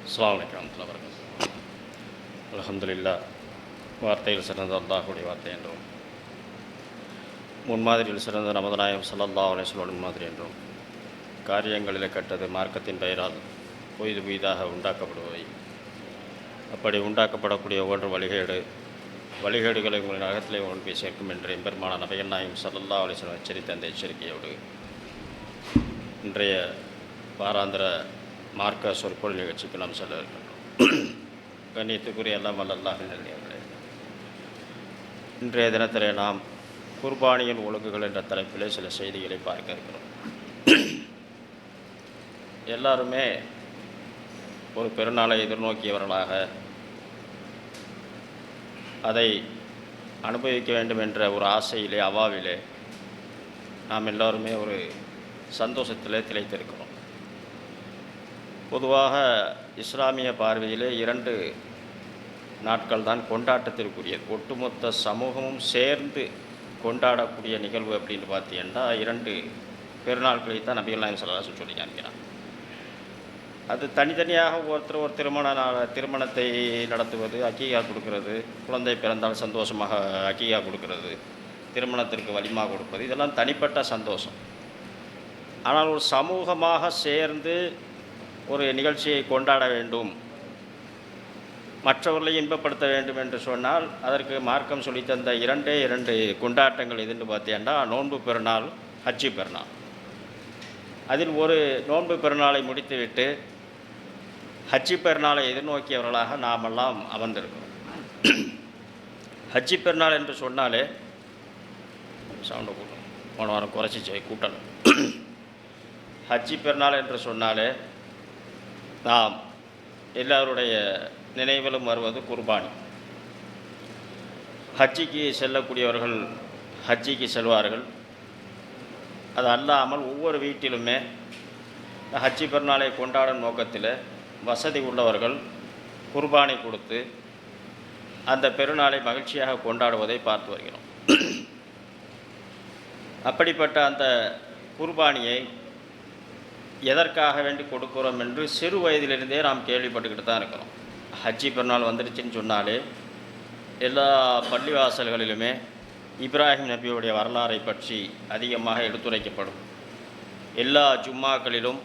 அஸ்ஸலாமு அலைக்கும் வரஹ்மத்துல்லாஹி வபரகாத்துஹு. அல்ஹம்துலில்லாஹ். வார்த்தையில் சிறந்த அல்லாஹ்வுடைய வார்த்தை என்றும், முன்மாதிரியில் சிறந்த நமது நாயகம் ஸல்லல்லாஹு அலைஹி வஸல்லம் முன்மாதிரி என்றும், காரியங்களிலே கட்டது மார்க்கத்தின் பெயரால் பொய்து புய்தாக உண்டாக்கப்படுபவை, அப்படி உண்டாக்கப்படக்கூடிய ஒவ்வொன்று வழிகேடுகளை உங்களின் அகத்திலே ஒன்பை சேர்க்கும் என்று எம்பெருமான நபிகள் நாயகம் ஸல்லல்லாஹு அலைஹி வஸல்லம் எச்சரித்த அந்த எச்சரிக்கையோடு இன்றைய வாராந்திர மார்க்க சொற்பொழில் நிகழ்ச்சிக்கு நாம் செல்ல இருக்கின்றோம். கண்ணியத்துக்குரிய எல்லாம் அல்லாஹ்வின் நல்லடியார்களே, இன்றைய தினத்திலே நாம் குர்பானியின் ஒழுங்குகள் என்ற தலைப்பிலே சில செய்திகளை பார்க்க இருக்கிறோம். எல்லாருமே ஒரு பெருநாளை எதிர்நோக்கியவர்களாக அதை அனுபவிக்க வேண்டும் என்ற ஒரு ஆசையிலே அவாவிலே நாம் எல்லோருமே ஒரு சந்தோஷத்திலே திளைத்திருக்கிறோம். பொதுவாக இஸ்லாமிய பார்வையிலே 2 நாட்கள் தான் கொண்டாட்டத்திற்குரியது. ஒட்டுமொத்த சமூகமும் சேர்ந்து கொண்டாடக்கூடிய நிகழ்வு அப்படின்னு பார்த்தீங்கன்னா 2 பெருநாட்களை தான் நபிகள் நாயகம் ஸல்லல்லாஹு அலைஹி வஸல்லம் சொல்லி காமிக்கிறான். அது தனித்தனியாக ஒரு திருமணத்தை நடத்துவது, அக்கீகா கொடுக்கறது, குழந்தை பிறந்தால் சந்தோஷமாக அக்கீகா கொடுக்கறது, திருமணத்திற்கு வலிமா கொடுப்பது, இதெல்லாம் தனிப்பட்ட சந்தோஷம். ஆனால் ஒரு சமூகமாக சேர்ந்து ஒரு நிகழ்ச்சியை கொண்டாட வேண்டும், மற்றவர்களை இன்பப்படுத்த வேண்டும் என்று சொன்னால் அதற்கு மார்க்கம் சொல்லித்தந்த 2 கொண்டாட்டங்கள் எதுன்னு பார்த்தீங்கன்னா நோன்பு பெருநாள், ஹஜ்ஜி பெருநாள். அதில் ஒரு நோன்பு பெருநாளை முடித்துவிட்டு ஹஜ்ஜி பெருநாளை எதிர்நோக்கியவர்களாக நாமெல்லாம் அமர்ந்திருக்கிறோம். ஹஜ்ஜி பெருநாள் என்று சொன்னாலே சவுண்டை கூட்டணும், போன வாரம் குறைச்சி கூட்டணும். ஹஜ்ஜி பெருநாள் என்று சொன்னாலே நாம் எல்லாருடைய நினைவிலும் வருவது குர்பானி. ஹஜ்ஜிக்கு செல்லக்கூடியவர்கள் ஹஜ்ஜிக்கு செல்வார்கள். அது அல்லாமல் ஒவ்வொரு வீட்டிலுமே ஹஜ்ஜி பெருநாளை கொண்டாடும் நோக்கத்தில் வசதி உள்ளவர்கள் குர்பானி கொடுத்து அந்த பெருநாளை மகிழ்ச்சியாக கொண்டாடுவதை பார்த்து வருகிறோம். அப்படிப்பட்ட அந்த குர்பானியை எதற்காக வேண்டி கொடுக்குறோம் என்று சிறு வயதிலிருந்தே நாம் கேள்விப்பட்டுக்கிட்டு தான் இருக்கிறோம். ஹஜ்ஜி பெருநாள் வந்துடுச்சுன்னு சொன்னாலே எல்லா பள்ளிவாசல்களிலுமே இப்ராஹிம் நபியுடைய வரலாறை பற்றி அதிகமாக எடுத்துரைக்கப்படும். எல்லா ஜும்மாக்களிலும்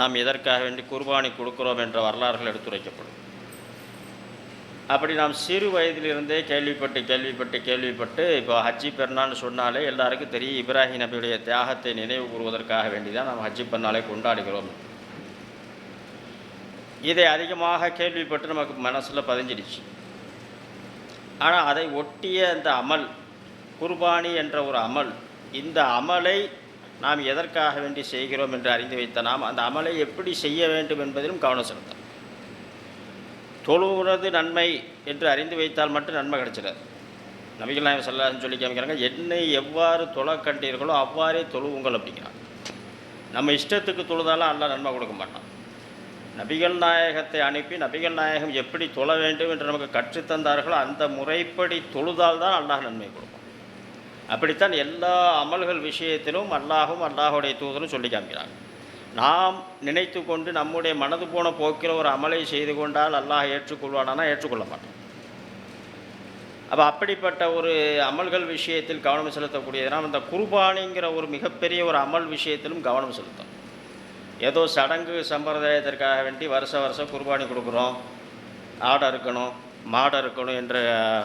நாம் எதற்காக வேண்டி குர்பானி கொடுக்குறோம் என்ற வரலாறுகள் எடுத்துரைக்கப்படும். அப்படி நாம் சிறு வயதிலிருந்தே கேள்விப்பட்டு இப்போ ஹஜ்ஜி பெருநாள்னு சொன்னாலே எல்லாருக்கும் தெரியும், இப்ராஹிம் நபியுடைய தியாகத்தை நினைவு கூறுவதற்காக வேண்டி தான் நாம் ஹஜ்ஜி பெருநாளை கொண்டாடுகிறோம். இதை அதிகமாக கேள்விப்பட்டு நமக்கு மனசில் பதிஞ்சிடுச்சு. ஆனால் அதை ஒட்டிய அந்த அமல், குர்பானி என்ற ஒரு அமல், இந்த அமலை நாம் எதற்காக வேண்டி செய்கிறோம் என்று அறிந்து வைத்த நாம் அந்த அமலை எப்படி செய்ய வேண்டும் என்பதிலும் கவனம் செலுத்தலாம். தொழுகிறது நன்மை என்று அறிந்து வைத்தால் மட்டும் நன்மை கிடைச்சிடாது. நபிகள் நாயகம் ஸல்லல்லாஹு அலைஹி வஸல்லம் சொல்லி காமிக்கிறாங்க, என்னை எவ்வாறு தொழ கண்டீர்களோ அவ்வாறே தொழுவுங்கள் அப்படிங்கிறாங்க. நம்ம இஷ்டத்துக்கு தொழுதாலும் அல்லாஹ் நன்மை கொடுக்க மாட்டான். நபிகள் நாயகத்தை அனுப்பி நபிகள் நாயகம் எப்படி தொழ வேண்டும் என்று நமக்கு கற்றுத்தந்தார்களோ அந்த முறைப்படி தொழுதால் தான் அல்லாஹ் நன்மை கொடுப்பான். அப்படித்தான் எல்லா அமல்கள் விஷயத்திலும் அல்லாஹும் அல்லாஹுடைய தூதரும் சொல்லி காமிக்கிறாங்க. நாம் நினைத்து கொண்டு நம்முடைய மனது போன போக்கில் ஒரு அமலை செய்து கொண்டால் அல்லாஹ் ஏற்றுக்கொள்வானா? ஏற்றுக்கொள்ள மாட்டான். அப்போ அப்படிப்பட்ட ஒரு அமல்கள் விஷயத்தில் கவனம் செலுத்தக்கூடியதுனால் அந்த குர்பானிங்கிற ஒரு மிகப்பெரிய ஒரு அமல் விஷயத்திலும் கவனம் செலுத்தும். ஏதோ சடங்கு சம்பிரதாயத்திற்காக வேண்டி வருஷம் குர்பானி கொடுக்குறோம், ஆடை இருக்கணும், மாடை இருக்கணும் என்ற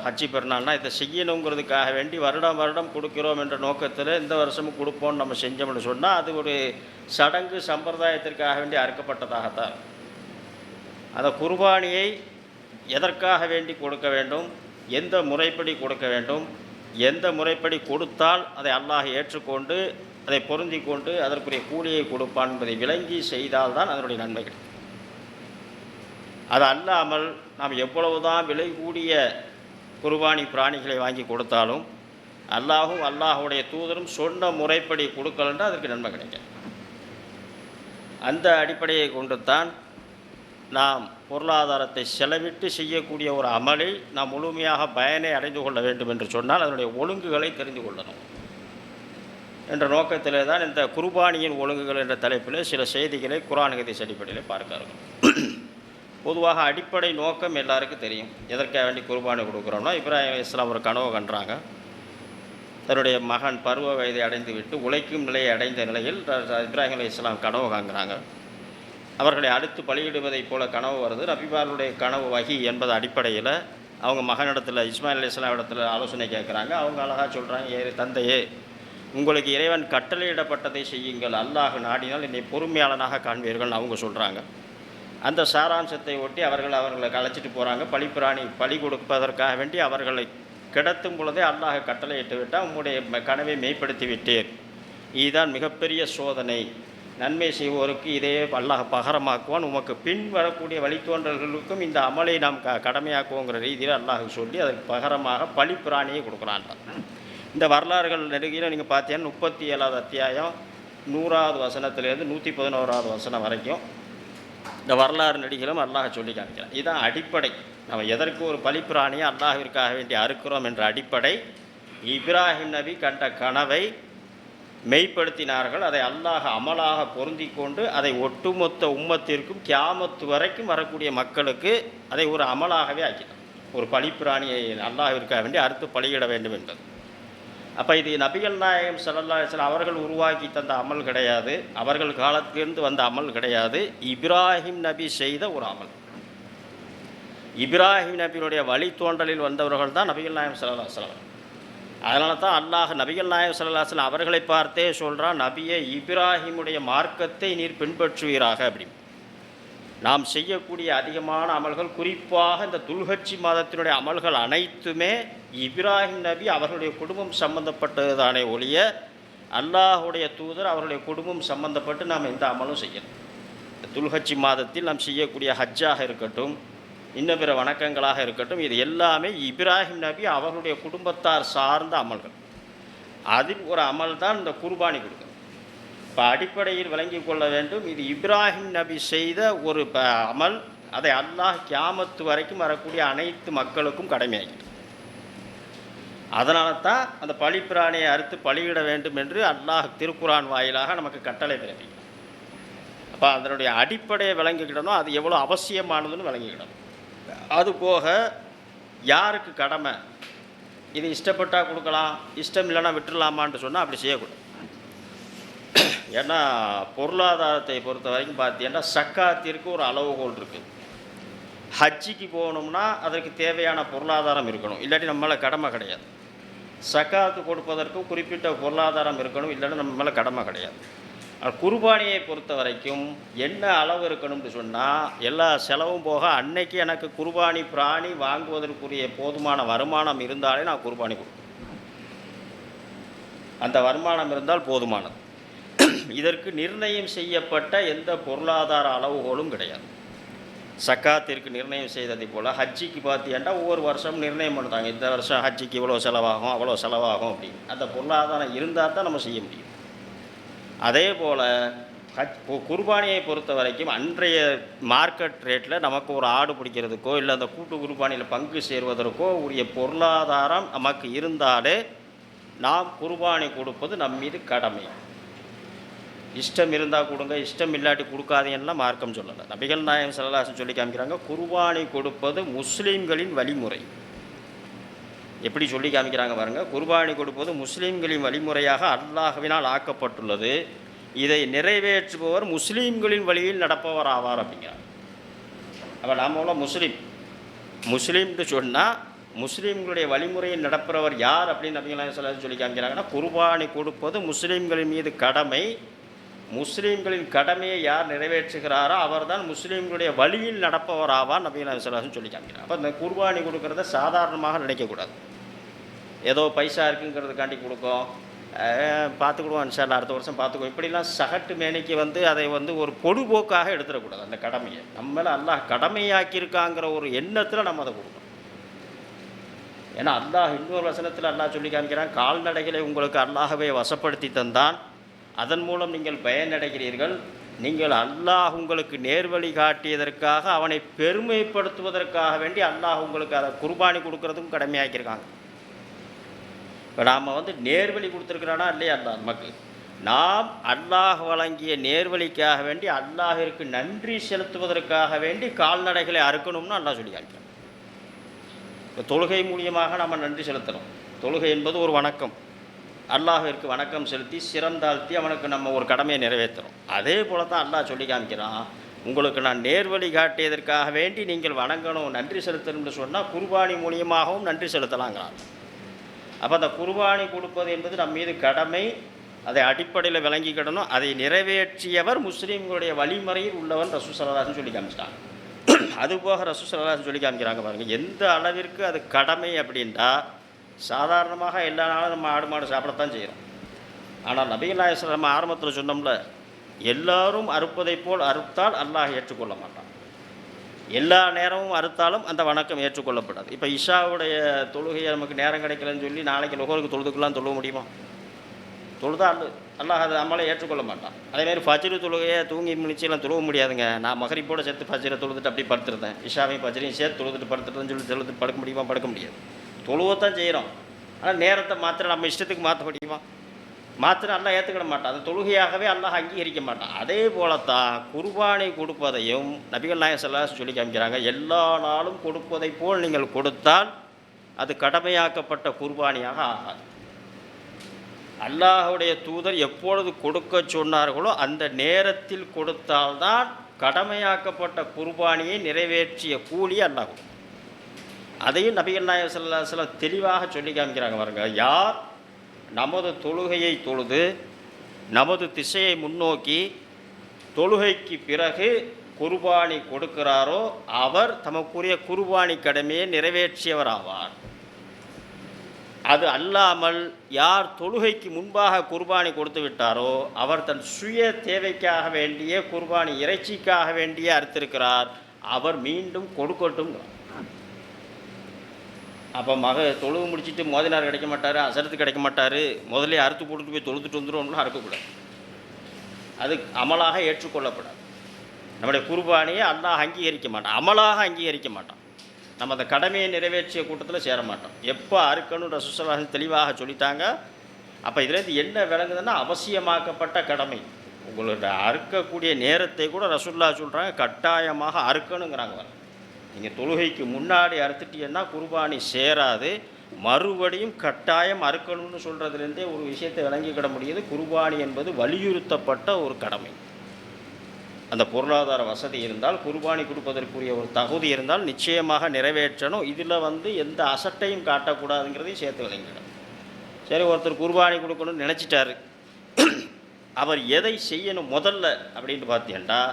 ஹஜ்ஜி பெருநாள்னால் இதை செய்யணுங்கிறதுக்காக வேண்டி வருடம் கொடுக்கிறோம் என்ற நோக்கத்தில் இந்த வருஷமும் கொடுப்போம்னு நம்ம செஞ்சோம்னு சொன்னால் அது ஒரு சடங்கு சம்பிரதாயத்திற்காக வேண்டி அறுக்கப்பட்டதாகத்தான். அந்த குர்பானியை எதற்காக வேண்டி கொடுக்க வேண்டும், எந்த முறைப்படி கொடுக்க வேண்டும், எந்த முறைப்படி கொடுத்தால் அதை அல்லாஹ் ஏற்றுக்கொண்டு அதை பொருந்தி கொண்டு அதற்குரிய கூலியை கொடுப்பான் என்பதை விளங்கி செய்தால்தான் அதனுடைய நன்மை கிடைக்கும். அது அல்லாமல் நாம் எவ்வளவுதான் விலை கூடிய குர்பானி பிராணிகளை வாங்கி கொடுத்தாலும் அல்லாஹும் அல்லாஹுடைய தூதரும் சொன்ன முறைப்படி கொடுக்கலன்னா அதற்கு நன்மை கிடைக்கும். அந்த அடிப்படையை கொண்டு தான் நாம் பொருளாதாரத்தை செலவிட்டு செய்யக்கூடிய ஒரு அமலை நாம் முழுமையாக பயனை அடைந்து கொள்ள வேண்டும் என்று சொன்னால் அதனுடைய ஒழுங்குகளை தெரிந்து கொள்ளணும் என்ற நோக்கத்திலே தான் இந்த குர்பானியின் ஒழுங்குகள் என்ற தலைப்பில் சில செய்திகளை குர்ஆன் ஹதீஸ் அடிப்படையில் பார்க்க இருக்கோம். பொதுவாக அடிப்படை நோக்கம் எல்லாருக்கும் தெரியும். எதற்காக வேண்டி குர்பானி கொடுக்குறோம்னா, இப்ராஹிம் அலைஹிஸ்ஸலாம் ஒரு கனவு கண்டாங்க. தன்னுடைய மகன் பருவ வயதை அடைந்து விட்டு உழைக்கும் நிலையை அடைந்த நிலையில் இப்ராஹிம் அலைஹிஸ்ஸலாம் கனவு காண்கிறாங்க. அவர்களை அடுத்து பலியிடுவதைப் போல கனவு வருது. நபிமார்களுடைய கனவு வஹி என்பது அடிப்படையில் அவங்க மகனிடத்தில் இஸ்மாயில் அலைஹிஸ்ஸலாம் இடத்துல ஆலோசனை கேட்குறாங்க. அவங்க அழகாக சொல்கிறாங்க, தந்தையே, உங்களுக்கு இறைவன் கட்டளையிடப்பட்டதை செய்யுங்கள், அல்லாஹ் நாடினால் என்னை பொறுமையாளனாக காண்பீர்கள்னு அவங்க சொல்கிறாங்க. அந்த சாராம்சத்தை ஒட்டி அவர்களை கலைச்சிட்டு போகிறாங்க. பலி கொடுப்பதற்காக வேண்டி அவர்களை கிடத்தும் பொழுதே அல்லாஹ் கட்டளையிட்டு விட்டால் உங்களுடைய கனவை மெய்ப்படுத்தி விட்டீர். இதுதான் மிகப்பெரிய சோதனை. நன்மை செய்வோருக்கு இதே அல்லாஹ் பகரமாக்குவான். உமக்கு பின் வரக்கூடிய வழித்தோன்றல்களுக்கும் இந்த அமலை நாம் கடமையாக்குவோங்கிற ரீதியில் அல்லாஹ் சொல்லி அதற்கு பகரமாக பலிப்பிராணியை கொடுக்குறான். இந்த வரலாறுகள் நெடுகையில் நீங்கள் பார்த்தீங்கன்னா 37வது அத்தியாயம் 100வது வசனத்திலேருந்து 111வது வசனம் வரைக்கும் இந்த வரலாறு நடிகளும் அல்லாஹ் சொல்லி காமிக்கிறான். இதுதான் அடிப்படை. நம்ம எதற்கு ஒரு பலிப்பிராணியை அல்லாஹிற்காக வேண்டி அறுக்கிறோம் என்ற அடிப்படை. இப்ராஹிம் நபி கண்ட கனவை மெய்ப்படுத்தினார்கள். அதை அல்லாஹ் அமலாக பொருந்தி கொண்டு அதை ஒட்டுமொத்த உம்மத்திற்கும் கியாமத்து வரைக்கும் வரக்கூடிய மக்களுக்கு அதை ஒரு அமலாகவே ஆக்கினார். ஒரு பலிப்பிராணியை அல்லாஹிற்காக வேண்டி அறுத்து பலியிட வேண்டும் என்பது. அப்போ இது நபிகள் நாயகம் ஸல்லல்லாஹு அலைஹி வஸல்லம் அவர்கள் உருவாக்கி தந்த அமல் கிடையாது, அவர்கள் காலத்திலிருந்து வந்த அமல் கிடையாது. இப்ராஹிம் நபி செய்த ஒரு அமல். இப்ராஹிம் நபியினுடைய வழித்தோன்றலில் வந்தவர்கள் தான் நபிகள் நாயகம் ஸல்லல்லாஹு அலைஹி வஸல்லம். அதனால தான் அல்லாஹ் நபிகள் நாயகம் ஸல்லல்லாஹு அலைஹி வஸல்லம் அவர்களை பார்த்தே சொல்கிறான், நபியே, இப்ராஹிமுடைய மார்க்கத்தை நீர் பின்பற்றுவீராக. அப்படி நாம் செய்யக்கூடிய அதிகமான அமல்கள், குறிப்பாக இந்த துல்ஹஜ்ஜி மாதத்தினுடைய அமல்கள் அனைத்துமே இப்ராஹிம் நபி அவர்களுடைய குடும்பம் சம்பந்தப்பட்டது தானே ஒழிய அல்லாஹுடைய தூதர் அவருடைய குடும்பம் சம்பந்தப்பட்டு நாம் எந்த அமலும் செய்யணும். துல்ஹஜ்ஜி மாதத்தில் நாம் செய்யக்கூடிய ஹஜ்ஜாக இருக்கட்டும், இன்னும் பிற வணக்கங்களாக இருக்கட்டும், இது எல்லாமே இப்ராஹிம் நபி அவர்களுடைய குடும்பத்தார் சார்ந்த அமல்கள். அதில் ஒரு அமல் தான் இந்த குர்பானி கொடுக்குறது. இப்போ அடிப்படையில் விளங்கி கொள்ள வேண்டும், இது இப்ராஹிம் நபி செய்த ஒரு அமல். அதை அல்லாஹ் கியாமத்து வரைக்கும் வரக்கூடிய அனைத்து மக்களுக்கும் கடமையாகிடும். அதனால தான் அந்த பலிப்பிராணியை அறுத்து பலியிட வேண்டும் என்று அல்லாஹ் திருக்குரான் வாயிலாக நமக்கு கட்டளை பிறப்பிக்கிறான். அப்போ அதனுடைய அடிப்படையை விளங்கிக்கிடணும், அது எவ்வளோ அவசியமானதுன்னு விளங்கிக்கிடணும். அதுபோக யாருக்கு கடமை, இது இஷ்டப்பட்டால் கொடுக்கலாம், இஷ்டம் இல்லைன்னா விட்டுடலாமான்னு சொன்னால் அப்படி செய்யக்கூடாது. ஏன்னா பொருளாதாரத்தை பொறுத்த வரைக்கும் பார்த்தீங்கன்னா சக்காத்திற்கு ஒரு அளவுகோல் இருக்குது. ஹஜ்ஜிக்கு போகணும்னா அதற்கு தேவையான பொருளாதாரம் இருக்கணும், இல்லாட்டி நம்ம மேலே கடமை கிடையாது. சக்காத்து கொடுப்பதற்கும் குறிப்பிட்ட பொருளாதாரம் இருக்கணும், இல்லைன்னா நம்ம மேலே கடமை கிடையாது. குர்பானியை பொறுத்த வரைக்கும் என்ன அளவு இருக்கணும்னு சொன்னால், எல்லா செலவும் போக அன்னைக்கு எனக்கு குர்பானி பிராணி வாங்குவதற்குரிய போதுமான வருமானம் இருந்தாலே நான் குர்பானி கொடுப்பேன். அந்த வருமானம் இருந்தால் போதுமானது. இதற்கு நிர்ணயம் செய்யப்பட்ட எந்த பொருளாதார அளவுகோலும் கிடையாது. சக்காத்திற்கு நிர்ணயம் செய்ததை போல் ஹஜ்ஜிக்கு பார்த்தீங்கன்னா ஒவ்வொரு வருஷம் நிர்ணயம் பண்ணுறாங்க, இந்த வருஷம் ஹஜ்ஜிக்கு இவ்வளோ செலவாகும் அவ்வளோ செலவாகும் அப்படின்னு. அந்த பொருளாதாரம் இருந்தால் தான் நம்ம செய்ய முடியும். அதே போல் குர்பானியை பொறுத்த வரைக்கும் அன்றைய மார்க்கெட் ரேட்டில் நமக்கு ஒரு ஆடு பிடிக்கிறதுக்கோ இல்லை அந்த கூட்டு குர்பானியில் பங்கு சேர்வதற்கோ உரிய பொருளாதாரம் நமக்கு இருந்தாலே நாம் குர்பானி கொடுப்பது நம் மீது கடமை. இஷ்டம் இருந்தால் கொடுங்க, இஷ்டம் இல்லாட்டி கொடுக்காதீங்கன்னா மார்க்கம் சொல்லலை. நபிகள் நாயகம் ஸல்லல்லாஹு அலைஹி வஸல்லம் சொல்லி காமிக்கிறாங்க, குர்பானி கொடுப்பது முஸ்லீம்களின் வழிமுறை. எப்படி சொல்லி காமிக்கிறாங்க பாருங்கள், குர்பானி கொடுப்பது முஸ்லீம்களின் வழிமுறையாக அல்லாஹ்வினால் ஆக்கப்பட்டுள்ளது. இதை நிறைவேற்றுபவர் முஸ்லீம்களின் வழியில் நடப்பவர் ஆவார் அப்படிங்கிறார். அப்போ நாம முஸ்லீம்னு சொன்னால் முஸ்லீம்களுடைய வழிமுறையில் நடப்பவர் யார் அப்படின்னு நபிகள் நாயகம் ஸல்லல்லாஹு அலைஹி வஸல்லம் சொல்லி காமிக்கிறாங்கன்னா, குர்பானி கொடுப்பது முஸ்லீம்களின் மீது கடமை. முஸ்லீம்களின் கடமையை யார் நிறைவேற்றுகிறாரோ அவர் தான் முஸ்லீம்களுடைய வழியில் நடப்பவர் ஆவார் நபிகள் நாயகம் ஸல்லல்லாஹு அலைஹி வஸல்லம் சொல்லி காமிக்கிறார். அப்போ இந்த குர்பானி கொடுக்கறத சாதாரணமாக நினைக்கக்கூடாது. ஏதோ பைசா இருக்குங்கிறதுக்காண்டி கொடுக்கும், பார்த்துக்கிடுவோம் இன்ஷாஅல்லாஹ் அடுத்த வருஷம் பார்த்துக்குவோம், இப்படிலாம் சகட்டு மேனிக்கு அதை ஒரு பொடுபோக்காக எடுத்துடக்கூடாது. அந்த கடமையை நம்ம மேலே அல்லாஹ் கடமையாக்கியிருக்காங்கிற ஒரு எண்ணத்தில் நம்ம அதை கொடுக்கணும். ஏன்னா அல்லாஹ் இன்னொரு வசனத்தில் அல்லாஹ் சொல்லி காமிக்கிறான், கால்நடைகளை உங்களுக்கு அல்லாஹ்வே வசப்படுத்தி தந்தான், அதன் மூலம் நீங்கள் பயனடைகிறீர்கள். நீங்கள் அல்லாஹ் உங்களுக்கு நேர்வழி காட்டியதற்காக அவனை பெருமைப்படுத்துவதற்காக வேண்டி அல்லாஹ் உங்களுக்கு அதை குர்பானி கொடுக்கறதுக்கும் கடமையாக்கியிருக்காங்க. இப்போ நாம் நேர்வழி கொடுத்துருக்குறானா இல்லையா அல்லாஹ் நமக்கு? நாம் அல்லாஹ் வழங்கிய நேர்வழிக்காக வேண்டி அல்லாஹிற்கு நன்றி செலுத்துவதற்காக வேண்டி கால்நடைகளை அறுக்கணும்னு அல்லாஹ் சொல்லி காமிக்கிறோம். இப்போ தொழுகை மூலியமாக நம்ம நன்றி செலுத்துகிறோம். தொழுகை என்பது ஒரு வணக்கம். அல்லாஹிற்கு வணக்கம் செலுத்தி சிறந்தாழ்த்தி அவனுக்கு நம்ம ஒரு கடமையை நிறைவேற்றுறோம். அதே போல தான் அல்லாஹ் சொல்லி காமிக்கிறான், உங்களுக்கு நான் நேர்வழி காட்டியதற்காக வேண்டி நீங்கள் வணங்கணும், நன்றி செலுத்தணும்னு சொன்னால் குர்பானி மூலியமாகவும் நன்றி செலுத்தலாங்கிறான். அப்போ அந்த குர்பானி கொடுப்பது என்பது நம் மீது கடமை. அதை அடிப்படையில் விளங்கிக்கிடணும். அதை நிறைவேற்றியவர் முஸ்லீம்களுடைய வழிமுறையில் உள்ளவன் ரசூல் ஸல்லல்லாஹு அலைஹி வஸல்லம் சொல்லி காமிச்சிட்டாங்க. அதுபோக ரசூல் ஸல்லல்லாஹு அலைஹி வஸல்லம் சொல்லி காமிக்கிறாங்க பாருங்கள், எந்த அளவிற்கு அது கடமை அப்படின்ட்டா, சாதாரணமாக எல்லா நாளும் நம்ம ஆடு மாடு சாப்பிடத்தான் செய்கிறோம். ஆனால் நபிகள் நாயகம் ஸல்லல்லாஹு அலைஹி வஸல்லம் ஆரம்பத்தில் சொன்னோம்ல, எல்லாரும் அறுப்பதை போல் அறுத்தால் அல்லாஹ் ஏற்றுக்கொள்ள மாட்டான். எல்லா நேரமும் அறுத்தாலும் அந்த வணக்கம் ஏற்றுக்கொள்ளப்படாது. இப்போ இஷாவுடைய தொழுகையை நமக்கு நேரம் கிடைக்கலன்னு சொல்லி நாளைக்கு லொஹருக்கு தொழுதுக்கெல்லாம் தொழுவ முடியுமா? தொழுதா அல்லாஹ் அதை நம்மளே ஏற்றுக்கொள்ள மாட்டான். அதேமாதிரி ஃபஜ்ரு தொழுகையை தூங்கி முடிச்செல்லாம் தொழுவ முடியாதுங்க. நான் மகரிப்போடு சேர்த்து ஃபஜ்ரை தொழுதுட்டு அப்படி படுத்துருந்தேன், இஷாவையும் ஃபஜ்ரையும் சேர்த்து தொழுதுட்டு படுத்துட்டேன்னு சொல்லி தொழுதுட்டு படுக்க முடியுமா? படுக்க முடியாது. தொழுவத்தான் செய்கிறோம். ஆனால் நேரத்தை மாத்திர நம்ம இஷ்டத்துக்கு மாற்ற முடியுமா? மாத்திர அல்லாஹ் ஏற்றுக்கிட மாட்டான். அந்த தொழுகையாகவே அல்லாஹ் அங்கீகரிக்க மாட்டான். அதே போலத்தான் குர்பானை கொடுப்பதையும் நபிகள் நாயகம் ஸல்லல்லாஹு அலைஹி வஸல்லம் சொல்லி காமிக்கிறாங்க, எல்லா நாளும் கொடுப்பதை போல் நீங்கள் கொடுத்தால் அது கடமையாக்கப்பட்ட குர்பானியாக ஆகாது. அல்லாஹுடைய தூதர் எப்பொழுது கொடுக்க சொன்னார்களோ அந்த நேரத்தில் கொடுத்தால்தான் கடமையாக்கப்பட்ட குர்பானியை நிறைவேற்றிய கூலி அல்லாஹ் கொடுக்கும். அதையும் நபிகள் நாயகம் ஸல்லல்லாஹு அலைஹி வஸல்லம் தெளிவாக சொல்லி காமிக்கிறாங்க பாருங்க, யார் நமது தொழுகையை தொழுது நமது திசையை முன்னோக்கி தொழுகைக்கு பிறகு குர்பானி கொடுக்கிறாரோ அவர் தமக்குரிய குர்பானி கடமையை நிறைவேற்றியவர் ஆவார். அது அல்லாமல் யார் தொழுகைக்கு முன்பாக குர்பானி கொடுத்து விட்டாரோ அவர் தன் சுய தேவைக்காக வேண்டிய குர்பானி இறைச்சிக்காக வேண்டிய அறுத்திருக்கிறார், அவர் மீண்டும் கொடுக்கட்டும். அப்போ தொழுவு முடிச்சுட்டு மோதினார் கிடைக்க மாட்டார், அசரத்து கிடைக்க மாட்டார், முதல்ல அறுத்து போட்டுட்டு போய் தொழுதுட்டு வந்துடுவோம்னா அறுக்கக்கூடாது. அது அமலாக ஏற்றுக்கொள்ளப்படாது. நம்முடைய குர்பானியை அல்லாஹ் அங்கீகரிக்க மாட்டான், அமலாக அங்கீகரிக்க மாட்டான். நம்ம அந்த கடமையை நிறைவேற்றிய கூட்டத்தில் சேர மாட்டோம். எப்போ அறுக்கணும் ரசூல் ஸல்லல்லாஹு அலைஹி வஸல்லம் தெளிவாக சொல்லிட்டாங்க. அப்போ இதுலேருந்து என்ன விளங்குதுன்னா, அவசியமாக்கப்பட்ட கடமை. உங்களோட அறுக்கக்கூடிய நேரத்தை கூட ரசூலுல்லாஹ் சொல்கிறாங்க, கட்டாயமாக அறுக்கணுங்கிறாங்க. நீங்கள் தொழுகைக்கு முன்னாடி அறுத்துட்டீங்கன்னா குர்பானி சேராது, மறுபடியும் கட்டாயம் அறுக்கணும்னு சொல்கிறதுலேருந்தே ஒரு விஷயத்தை விளங்கிக்கிட முடியுது. குர்பானி என்பது வலியுறுத்தப்பட்ட ஒரு கடமை. அந்த பொருளாதார வசதி இருந்தால், குர்பானி கொடுப்பதற்குரிய ஒரு தகுதி இருந்தால் நிச்சயமாக நிறைவேற்றணும். இதில் எந்த அசட்டையும் காட்டக்கூடாதுங்கிறதையும் சேர்த்து விளங்கிடும். சரி, ஒருத்தர் குர்பானி கொடுக்கணும்னு நினச்சிட்டாரு, அவர் எதை செய்யணும் முதல்ல அப்படின்னு பார்த்தீங்கன்னா,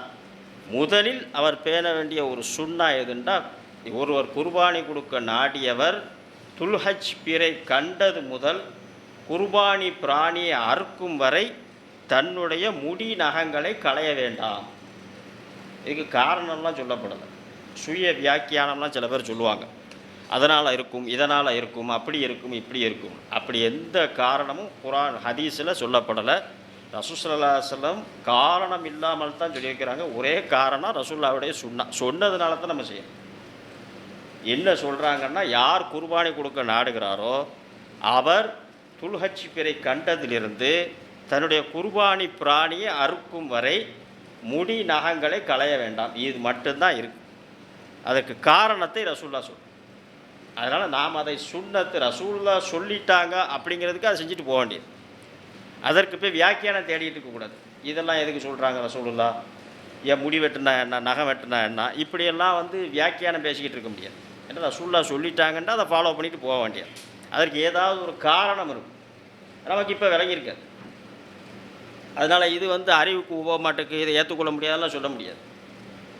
முதலில் அவர் பேண வேண்டிய ஒரு சுன்னா எதுண்டா, ஒருவர் குர்பானி கொடுக்க நாடியவர் துல்ஹஜ் பிறை கண்டது முதல் குர்பானி பிராணியை அறுக்கும் வரை தன்னுடைய முடி நகங்களை களைய வேண்டாம். இதுக்கு காரணம்லாம் சொல்லப்படலை, சுய வியாக்கியானம்லாம் சில பேர் சொல்லுவாங்க. அதனால் இருக்கும், இதனால் இருக்கும், அப்படி இருக்கும், இப்படி இருக்கும். அப்படி எந்த காரணமும் குர்ஆன் ஹதீஸில் சொல்லப்படலை. ரசூல் ஸல்லல்லாஹு அலைஹி வஸல்லம் காரணம் இல்லாமல் தான் சொல்லியிருக்கிறாங்க. ஒரே காரணம் ரசூலுல்லாஹ்வுடைய சொன்னதுனால தான் நம்ம செய்யணும். என்ன சொல்கிறாங்கன்னா, யார் குர்பானி கொடுக்க நாடுகிறாரோ அவர் துல்ஹஜ் பிறை கண்டதிலிருந்து தன்னுடைய குர்பானி பிராணியை அறுக்கும் வரை முடி நகங்களை களைய வேண்டாம். இது மட்டும்தான் இருக்குது. அதற்கு காரணத்தை ரசூலுல்லாஹ் சொல். அதனால் நாம் அதை சுன்னத்து ரசூலுல்லாஹ் சொல்லிட்டாங்க அப்படிங்கிறதுக்கு அதை செஞ்சுட்டு போக வேண்டியது. அதற்கு போய் வியாக்கியானம் தேடிட்டு இருக்கக்கூடாது. இதெல்லாம் எதுக்கு சொல்கிறாங்க ரசூலுல்லாஹ், ஏன் முடி வெட்டினா என்ன, நகம் வெட்டினா என்ன, இப்படியெல்லாம் வியாக்கியானம் பேசிக்கிட்டு இருக்க முடியாது. ஏன்னா ரசூலுல்லாஹ் சொல்லிட்டாங்கன்னா அதை ஃபாலோ பண்ணிட்டு போக வேண்டியது. அதற்கு ஏதாவது ஒரு காரணம் இருக்கும், நமக்கு இப்போ விளங்கியிருக்காது. அதனால் இது அறிவுக்கு உப மாட்டுக்கு இதை ஏற்றுக்கொள்ள முடியாதெல்லாம் சொல்ல முடியாது.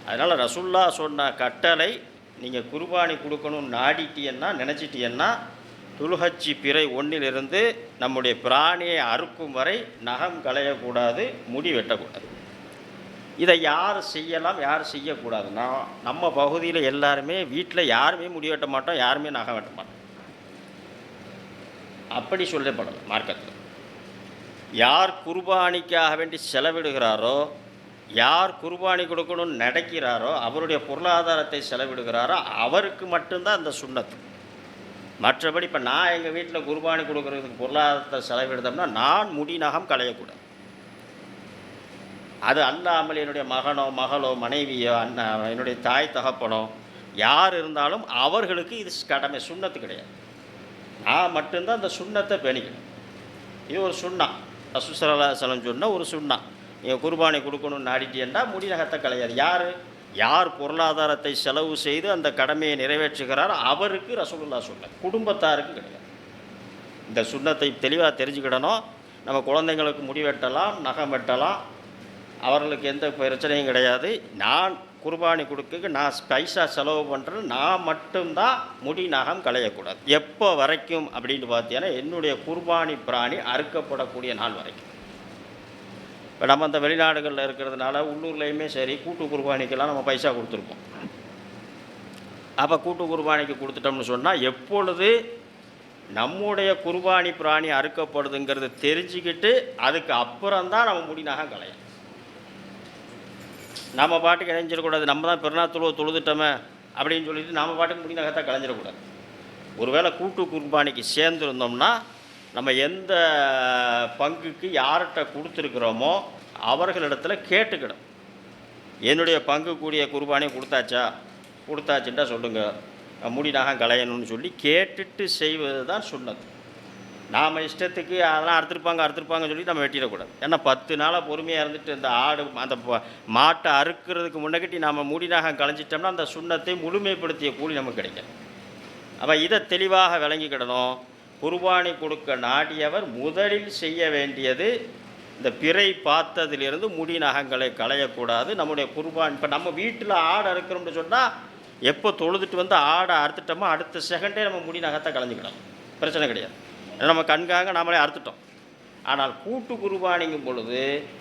அதனால் ரசூலுல்லாஹ் சொன்ன கட்டளை, நீங்கள் குர்பானி கொடுக்கணும்னு நாடிட்டீங்கன்னா நினச்சிட்டீங்கன்னா துல்ஹஜ் பிறை 1 நம்முடைய பிராணியை அறுக்கும் வரை நகம் களையக்கூடாது, முடி வெட்டக்கூடாது. இதை யார் செய்யலாம், யார் செய்யக்கூடாதுன்னா, நம்ம பகுதியில் எல்லாருமே வீட்டில் யாருமே முடி வெட்ட மாட்டோம், யாருமே நகம் வெட்ட மாட்டோம். அப்படி சொல்லப்படலை மார்க்கத்தில். யார் குர்பானிக்காக வேண்டி செலவிடுகிறாரோ, யார் குர்பானி கொடுக்கணும்னு நடக்கிறாரோ, அவருடைய பொருளாதாரத்தை செலவிடுகிறாரோ அவருக்கு மட்டும்தான் அந்த சுன்னத்து. மற்றபடி இப்போ நான் எங்கள் வீட்டில் குர்பானி கொடுக்குறதுக்கு பொருளாதாரத்தை செலவிடுதோம்னா நான் முடி நகம் களையக்கூடாது. அது அல்லாமல் என்னுடைய மகனோ மகளோ மனைவியோ அண்ணா என்னுடைய தாய் தகப்பனோ யார் இருந்தாலும் அவர்களுக்கு இது கடமை, சுண்ணத்து கிடையாது. நான் மட்டும்தான் அந்த சுண்ணத்தை பேணிக்கணும். இது ஒரு சுண்ணா, ரசூல் ஸல்லல்லாஹு அலைஹி வஸல்லம் சொன்ன ஒரு சுண்ணா. நீங்கள் குர்பானி கொடுக்கணும்னு நாடிட்டேன்டா முடி நகத்தை களையாது. யார் பொருளாதாரத்தை செலவு செய்து அந்த கடமையை நிறைவேற்றுகிறாரோ அவருக்கு ரசூலுல்லாஹ் சொல்ல, குடும்பத்தாருக்கு கிடையாது. இந்த சுண்ணத்தை தெளிவாக தெரிஞ்சுக்கிடணும். நம்ம குழந்தைங்களுக்கு முடி வெட்டலாம், நகம் வெட்டலாம், அவர்களுக்கு எந்த பிரச்சனையும் கிடையாது. நான் குர்பானி கொடுக்க நான் பைசா செலவு பண்ணுறேன், நான் மட்டும்தான் முடி நகம் களையக்கூடாது. எப்போ வரைக்கும் அப்படின்னு பார்த்தீங்கன்னா என்னுடைய குர்பானி பிராணி அறுக்கப்படக்கூடிய நாள் வரைக்கும். இப்போ நம்ம அந்த வெளிநாடுகளில் இருக்கிறதுனால உள்ளூர்லேயுமே சரி கூட்டு குர்பானிக்கெல்லாம் நம்ம பைசா கொடுத்துருப்போம். அப்போ கூட்டு குர்பானிக்கு கொடுத்துட்டோம்னு சொன்னால் எப்பொழுது நம்முடைய குர்பானி பிராணி அறுக்கப்படுதுங்கிறது தெரிஞ்சுக்கிட்டு அதுக்கு அப்புறம்தான் நம்ம முடி நகம் களையும். நம்ம பாட்டுக்கு இணைஞ்சிடக்கூடாது, நம்ம தான் பெருநாள் தொழுதுட்டோமே அப்படின்னு சொல்லிட்டு நம்ம பாட்டுக்கு முடி நகத்தை களைஞ்சிடக்கூடாது. ஒருவேளை கூட்டு குர்பானிக்கு சேர்ந்துருந்தோம்னா நம்ம எந்த பங்குக்கு யார்கிட்ட கொடுத்துருக்குறோமோ அவர்களிடத்தில் கேட்டுக்கிடும். என்னுடைய பங்கு கூடிய குர்பானியை கொடுத்தாச்சுட்டா சொல்லுங்கள், முடி நகம் களையணும்னு சொல்லி கேட்டுட்டு செய்வது தான் சுன்னத். நாம் இஷ்டத்துக்கு அதெல்லாம் அறுத்துருப்பாங்கன்னு சொல்லி நம்ம வெட்டிடக்கூடாது. ஏன்னா 10 நாளாக பொறுமையாக இருந்துட்டு இந்த ஆடு அந்த மாட்டை அறுக்கிறதுக்கு முன்னக்கிட்டி நம்ம முடி நகம் களைஞ்சிட்டோம்னா அந்த சுண்ணத்தை முழுமைப்படுத்திய கூலி நமக்கு கிடைக்கும். அப்போ இதை தெளிவாக விளங்கிக்கிடணும். குர்பானி கொடுக்க நாடியவர் முதலில் செய்ய வேண்டியது இந்த பிறை பார்த்ததிலிருந்து முடி நகங்களை களையக்கூடாது. நம்முடைய குர்பான் இப்போ நம்ம வீட்டில் ஆடு அறுக்கிறோம்னு சொன்னால் எப்போ தொழுதுட்டு வந்து ஆடை அறுத்துட்டோமோ அடுத்த செகண்டே நம்ம முடி நகத்தை களைஞ்சிக்கிடணும், பிரச்சனை கிடையாது. ஏன்னா நம்ம கண்காக நாமளே அறுத்துட்டோம். ஆனால் கூட்டு குர்பானிங்கும் பொழுது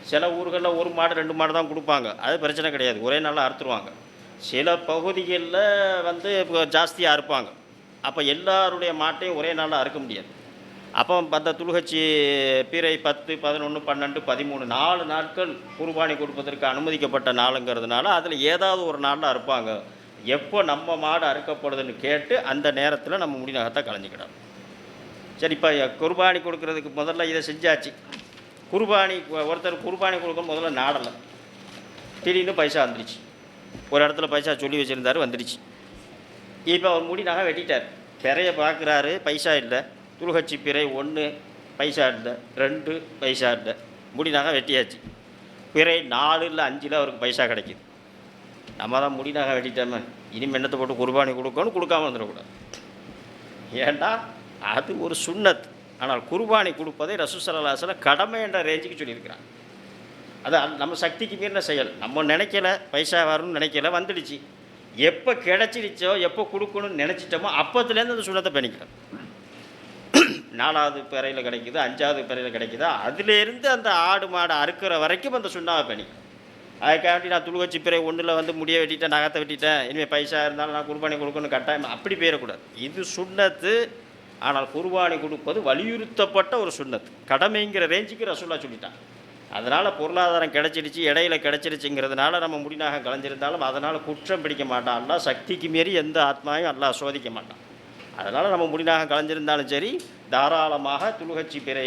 சில ஊர்களில் 1 மாடு 2 மாடு தான் கொடுப்பாங்க, அது பிரச்சனை கிடையாது, ஒரே நாளில் அறுத்துருவாங்க. சில பகுதிகளில் வந்து இப்போ ஜாஸ்தியாக அறுப்பாங்க. அப்போ எல்லாருடைய மாட்டையும் ஒரே நாளில் அறுக்க முடியாது. அப்போ அந்த துலுகச்சி பிறை 10, 11, 12, 13 4 நாட்கள் குர்பானி கொடுப்பதற்கு அனுமதிக்கப்பட்ட நாளுங்கிறதுனால அதில் ஏதாவது ஒரு நாளில் அறுப்பாங்க. எப்போ நம்ம மாடு அறுக்கப்படுதுன்னு கேட்டு அந்த நேரத்தில் நம்ம முடி நகத்தை களைஞ்சிக்கிடணும். சரி, இப்போ குர்பானி கொடுக்கறதுக்கு முதல்ல இதை செஞ்சாச்சு. ஒருத்தர் குர்பானி கொடுக்கணும் முதல்ல நாடலை, திடீர்னு பைசா வந்துடுச்சு. ஒரு இடத்துல பைசா சொல்லி வச்சுருந்தாரு, வந்துடுச்சு. இப்போ அவர் முடி நகை வெட்டிட்டார், பிறைய பார்க்குறாரு, பைசா இல்லை. துலுகச்சி பிறை 1 பைசா இல்லை, 2 பைசா இல்லை, முடி நகை வெட்டியாச்சு. பிறை 4 இல்லை 5 அவருக்கு பைசா கிடைக்கிது. நம்ம தான் முடி நகை வெட்டிட்டோமே, இனிமேல் எண்ணத்தை போட்டு குர்பானி கொடுக்காமல் வந்துடக்கூடாது. ஏண்டா அது ஒரு சுன்னத். ஆனால் குர்பானி கொடுப்பதை ரசூல் ஸல்லல்லாஹு அலைஹி வஸல்லம் கடமை என்ற ரேஞ்சுக்கு சொல்லியிருக்கிறாங்க. அது நம்ம சக்திக்கு மீறின செயல். நம்ம நினைக்கல, பைசா வரும்னு நினைக்கல, வந்துடுச்சு. எப்போ கிடச்சிடுச்சோ, எப்போ கொடுக்கணும்னு நினச்சிட்டோமோ அப்போத்துலேருந்து அந்த சுண்ணத்தை பண்ணிக்கிறோம். 4வது பிறையில் கிடைக்குது, 5வது பிறையில் கிடைக்குதா, அதுலேருந்து அந்த ஆடு மாடு அறுக்கிற வரைக்கும் அந்த சுண்ணாவை பண்ணிக்கிறோம். அதுக்காண்டி நான் துலுகச்சி பிறை 1 வந்து முடிய வெட்டிட்டேன், நகத்தை வெட்டிட்டேன், இனிமேல் பைசா இருந்தாலும் நான் குர்பானி கொடுக்கணும்னு கட்டாயம் அப்படி போயிடக்கூடாது. இது சுண்ணத்து. ஆனால் குர்பானி கொடுப்பது வலியுறுத்தப்பட்ட ஒரு சுன்னத், கடமைங்கிற ரேஞ்சுக்கு ரசூலுல்லாஹ் சொல்லிட்டான். அதனால் பொருளாதாரம் கிடச்சிடுச்சு, இடையில கிடச்சிடுச்சுங்கிறதுனால நம்ம முடிநாகம் கலைஞ்சிருந்தாலும் அதனால் குற்றம் பிடிக்க மாட்டான் அல்லாஹ். சக்திக்கு மீறி எந்த ஆத்மாவையும் அல்லாஹ் சோதிக்க மாட்டான். அதனால் நம்ம முடிநாகம் கலைஞ்சிருந்தாலும் சரி, தாராளமாக துலுகச்சி பிறை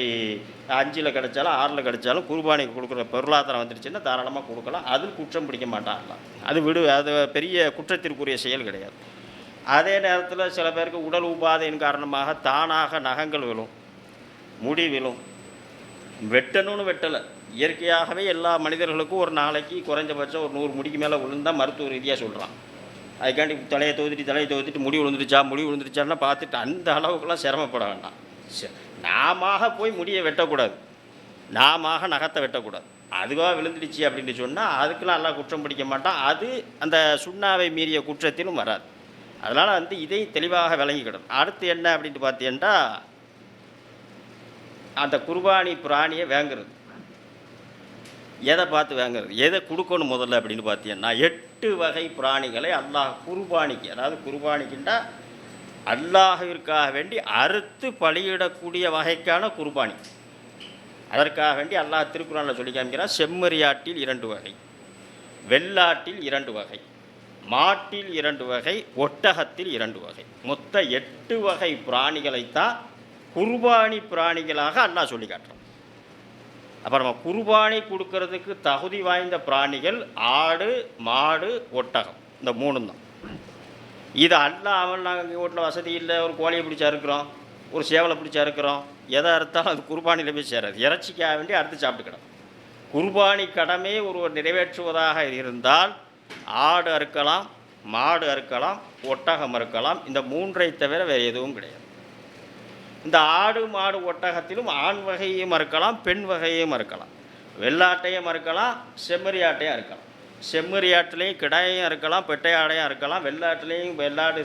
5 கிடைச்சாலும் 6 கிடைச்சாலும் குர்பானிக்கு கொடுக்குற பொருளாதாரம் வந்துடுச்சுன்னா தாராளமாக கொடுக்கலாம். அதில் குற்றம் பிடிக்க மாட்டான் அல்லாஹ். அது பெரிய குற்றத்திற்குரிய செயல் கிடையாது. அதே நேரத்தில் சில பேருக்கு உடல் உபாதையின் காரணமாக தானாக நகங்கள் விழும், முடி விழும். வெட்டணும்னு வெட்டலை, இயற்கையாகவே எல்லா மனிதர்களுக்கும் ஒரு நாளைக்கு குறைஞ்சபட்சம் ஒரு 100 முடிக்கு மேலே விழுந்தால் மருத்துவ ரீதியாக சொல்கிறான். அதுக்காண்டி தலையை தோதிட்டு முடி விழுந்துருச்சான்னா பார்த்துட்டு அந்த அளவுக்குலாம் சிரமப்பட வேண்டாம். நாம போய் முடியை வெட்டக்கூடாது, நாம நகத்தை வெட்டக்கூடாது. அதுவாக விழுந்துடுச்சு அப்படின்னு சொன்னால் அதுக்கெலாம் எல்லாம் குற்றம் பிடிக்க மாட்டான். அது அந்த சுண்ணாவை மீறிய குற்றத்திலும் வராது. அதனால் இதை தெளிவாக விளங்கிக்கிடும். அடுத்து என்ன அப்படின்ட்டு பார்த்தீங்கன்னா, அந்த குர்பானி பிராணியை வாங்குறது. எதை பார்த்து வாங்குறது, எதை கொடுக்கணும் முதல்ல அப்படின்னு பார்த்தீங்கன்னா 8 வகை பிராணிகளை அல்லாஹ் குர்பானிக்கு, அதாவது குர்பானிக்குண்டா அல்லாஹ்விற்காக வேண்டி அறுத்து பலியிடக்கூடிய வகைக்கான குர்பானி. அதற்காக வேண்டி அல்லாஹ் திருக்குர்ஆனில் சொல்லி காமிக்கிறான். செம்மறியாட்டில் 2 வகை, வெள்ளாட்டில் 2 வகை, மாட்டில் 2 வகை, ஒட்டகத்தில் 2 வகை, மொத்த 8 வகை பிராணிகளைத்தான் குர்பானி பிராணிகளாக அல்லாஹ் சொல்லி காட்டுறான். அப்போ நம்ம குர்பானி கொடுக்கறதுக்கு தகுதி வாய்ந்த பிராணிகள் ஆடு, மாடு, ஒட்டகம், இந்த 3 தான். இது அல்லாமல் நாங்கள் எங்கள் வீட்டில் வசதி இல்லை, ஒரு கோழியை பிடிச்சா இருக்கிறோம், ஒரு சேவலை பிடிச்சா இருக்கிறோம், எதை அறுத்தாலும் அது குர்பானியில் போய் சேராது. இறைச்சிக்காக வேண்டி அறுத்து சாப்பிட்டுக்கிடும். குர்பானி கடமை ஒருவர் நிறைவேற்றுவதாக இருந்தால் ஆடு அறுக்கலாம், மாடு அறுக்கலாம், ஒட்டகம் அறுக்கலாம். இந்த 3ஐ தவிர வேறு எதுவும் கிடையாது. இந்த ஆடு, மாடு, ஒட்டகத்திலும் ஆண் வகையும் அறுக்கலாம், பெண் வகையும் அறுக்கலாம். வெள்ளாட்டையும் அறுக்கலாம், செம்மறி ஆட்டையும் அறுக்கலாம். செம்மறி ஆட்டிலையும் கிடாயையும் அறுக்கலாம், பெட்டை ஆடையும் அறுக்கலாம். வெள்ளாட்டிலையும் வெள்ளாடு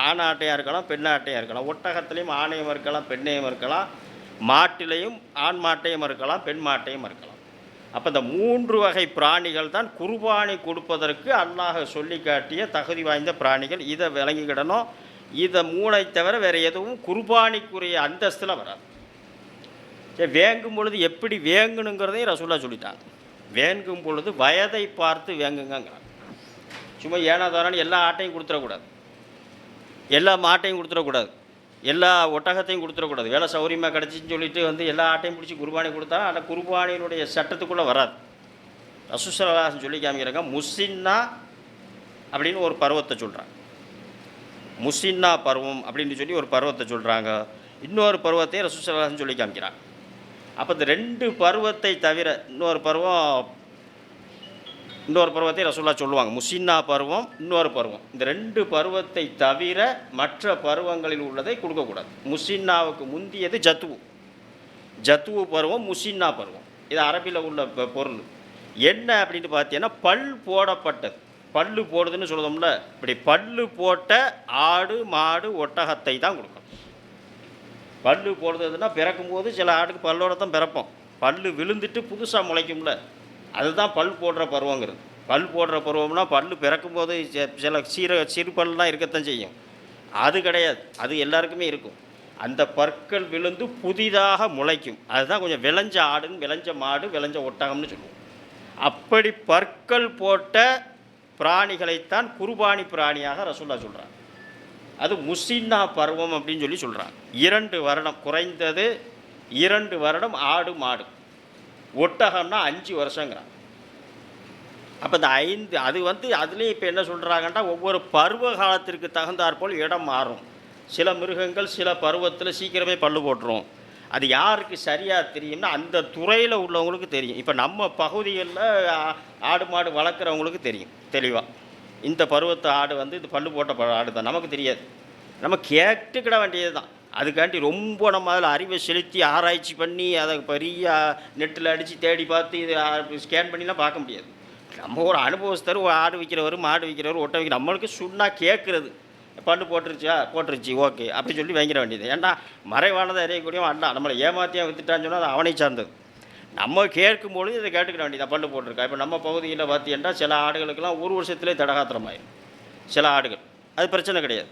ஆண் ஆட்டையும் அறுக்கலாம், பெண் ஆட்டையும் அறுக்கலாம். ஒட்டகத்திலையும் ஆணையும் அறுக்கலாம், பெண்ணையும் அறுக்கலாம். மாட்டிலையும் ஆண் மாட்டையும் அறுக்கலாம், பெண் மாட்டையும் அறுக்கலாம். அப்போ இந்த 3 வகை பிராணிகள் தான் குர்பானி கொடுப்பதற்கு அல்லாஹ் சொல்லி காட்டிய தகுதி வாய்ந்த பிராணிகள். இதை விளங்கிக்கிடணும். இதை 3ஐ தவிர வேறு எதுவும் குர்பானிக்குரிய அந்தஸ்தில் வராது. சரி, வேங்கும் பொழுது எப்படி வேங்கணுங்கிறதையும் ரசூலுல்லாஹ் சொல்லிட்டாங்க. வேங்கும் பொழுது வயதை பார்த்து வேங்குங்கிறாங்க. சும்மா ஏனாதாரான்னு எல்லா ஆட்டையும் கொடுத்துடக்கூடாது, எல்லா மாட்டையும் கொடுத்துடக்கூடாது, எல்லா ஒட்டகத்தையும் கொடுத்துடக்கூடாது. வேலை சௌரியமாக கிடச்சின்னு சொல்லிட்டு எல்லா ஆட்டையும் பிடிச்சி குர்பானி கொடுத்தா அந்த குர்பானியினுடைய சட்டத்துக்குள்ளே வராது. ரசூலுல்லாஹி ஸல்லல்லாஹு அலைஹி வஸல்லம் சொல்லி காமிக்கிறாங்க. முஸின்னா அப்படின்னு ஒரு பருவத்தை சொல்கிறாங்க. முஸின்னா பருவம் அப்படின்னு சொல்லி ஒரு பருவத்தை சொல்கிறாங்க. இன்னொரு பருவத்தையும் ரசூலுல்லாஹி ஸல்லல்லாஹு அலைஹி வஸல்லம் சொல்லி காமிக்கிறாங்க. அப்போ இந்த 2 பருவத்தை தவிர இன்னொரு பருவத்தை ரசூலுல்லாஹ் சொல்லுவாங்க. முஸின்னா பருவம், இன்னொரு பருவம். இந்த 2 பருவத்தை தவிர மற்ற பருவங்களில் உள்ளதை கொடுக்கக்கூடாது. முஸின்னாவுக்கு முந்தியது ஜத்துவு பருவம், முஸின்னா பருவம். இது அரபியில் உள்ள பொருள் என்ன அப்படின்னு பார்த்தீங்கன்னா, பல் போடப்பட்டது. பல்லு போடுதுன்னு சொல்லுதோம்ல, இப்படி பல்லு போட்ட ஆடு, மாடு, ஒட்டகத்தை தான் கொடுக்கணும். பல்லு போடுறதுன்னா பிறக்கும்போது சில ஆடுக்கு பல்லோட தான் பிறப்போம். பல்லு விழுந்துட்டு புதுசாக முளைக்கும்ல, அதுதான் பல் போடுற பருவங்கிறது. பல் போடுற பருவம்னா பல்லு பிறக்கும்போது சில சிறு பல்லாம் இருக்கத்தான் செய்யும். அது கிடையாது, அது எல்லாருக்குமே இருக்கும். அந்த பற்கள் விழுந்து புதிதாக முளைக்கும். அதுதான் கொஞ்சம் விளைஞ்ச ஆடுன்னு, விளைஞ்ச மாடு, விளைஞ்ச ஒட்டகம்னு சொல்லுவோம். அப்படி பற்கள் போட்ட பிராணிகளைத்தான் குர்பானி பிராணியாக ரசூலுல்லாஹ் சொல்கிறாங்க. அது முஸின்னா பருவம் அப்படின்னு சொல்லி சொல்கிறாங்க. 2 வருடம், குறைந்தது 2 வருடம் ஆடு, மாடு. ஒட்டகம்னா 5 வருஷங்கிறாங்க. அப்போ இந்த 5 அது அதுலேயும் இப்போ என்ன சொல்கிறாங்கன்னா, ஒவ்வொரு பருவ காலத்திற்கு தகுந்தாற்போல் இடம் மாறும். சில மிருகங்கள் சில பருவத்தில் சீக்கிரமே பல்லு போட்டுரும். அது யாருக்கு சரியாக தெரியும்னா அந்த துறையில் உள்ளவங்களுக்கு தெரியும். இப்போ நம்ம பகுதிகளில் ஆடு மாடு வளர்க்குறவங்களுக்கு தெரியும் தெளிவாக. இந்த பருவத்து ஆடு இது பல்லு போட்ட ஆடு தான், நமக்கு தெரியாது. நம்ம கேட்டுக்கிட வேண்டியது தான். அதுக்காண்டி ரொம்ப நம்ம அதில் அறிவை செலுத்தி ஆராய்ச்சி பண்ணி அதை பெரிய நெட்டில் அடித்து தேடி பார்த்து இது ஸ்கேன் பண்ணிலாம் பார்க்க முடியாது. நம்ம ஒரு அனுபவஸ்தர், ஒரு ஆடு விற்கிறவர், மாடு விற்கிறவர், ஒட்டை விற்கிற, நம்மளுக்கு சுண்ணா கேட்குறது. பல்லு போட்டுருச்சு ஓகே அப்படி சொல்லி வாங்கிட வேண்டியது. ஏன்னா மறைவானதை அறியக்கூடியவன் அல்ல. நம்மளை ஏமாத்தியாக வித்துட்டான்னு சொன்னால் அது அவனை சார்ந்தது. நம்ம கேட்கும்பொழுது இதை கேட்டுக்கிட வேண்டியது. பல்லு போட்டிருக்கா. இப்போ நம்ம பகுதியில் பார்த்தீங்கன்னா சில ஆடுகளுக்கெல்லாம் 1 வருஷத்துலேயே தடகாத்திரமாயிடும். சில ஆடுகள் அது பிரச்சனை கிடையாது.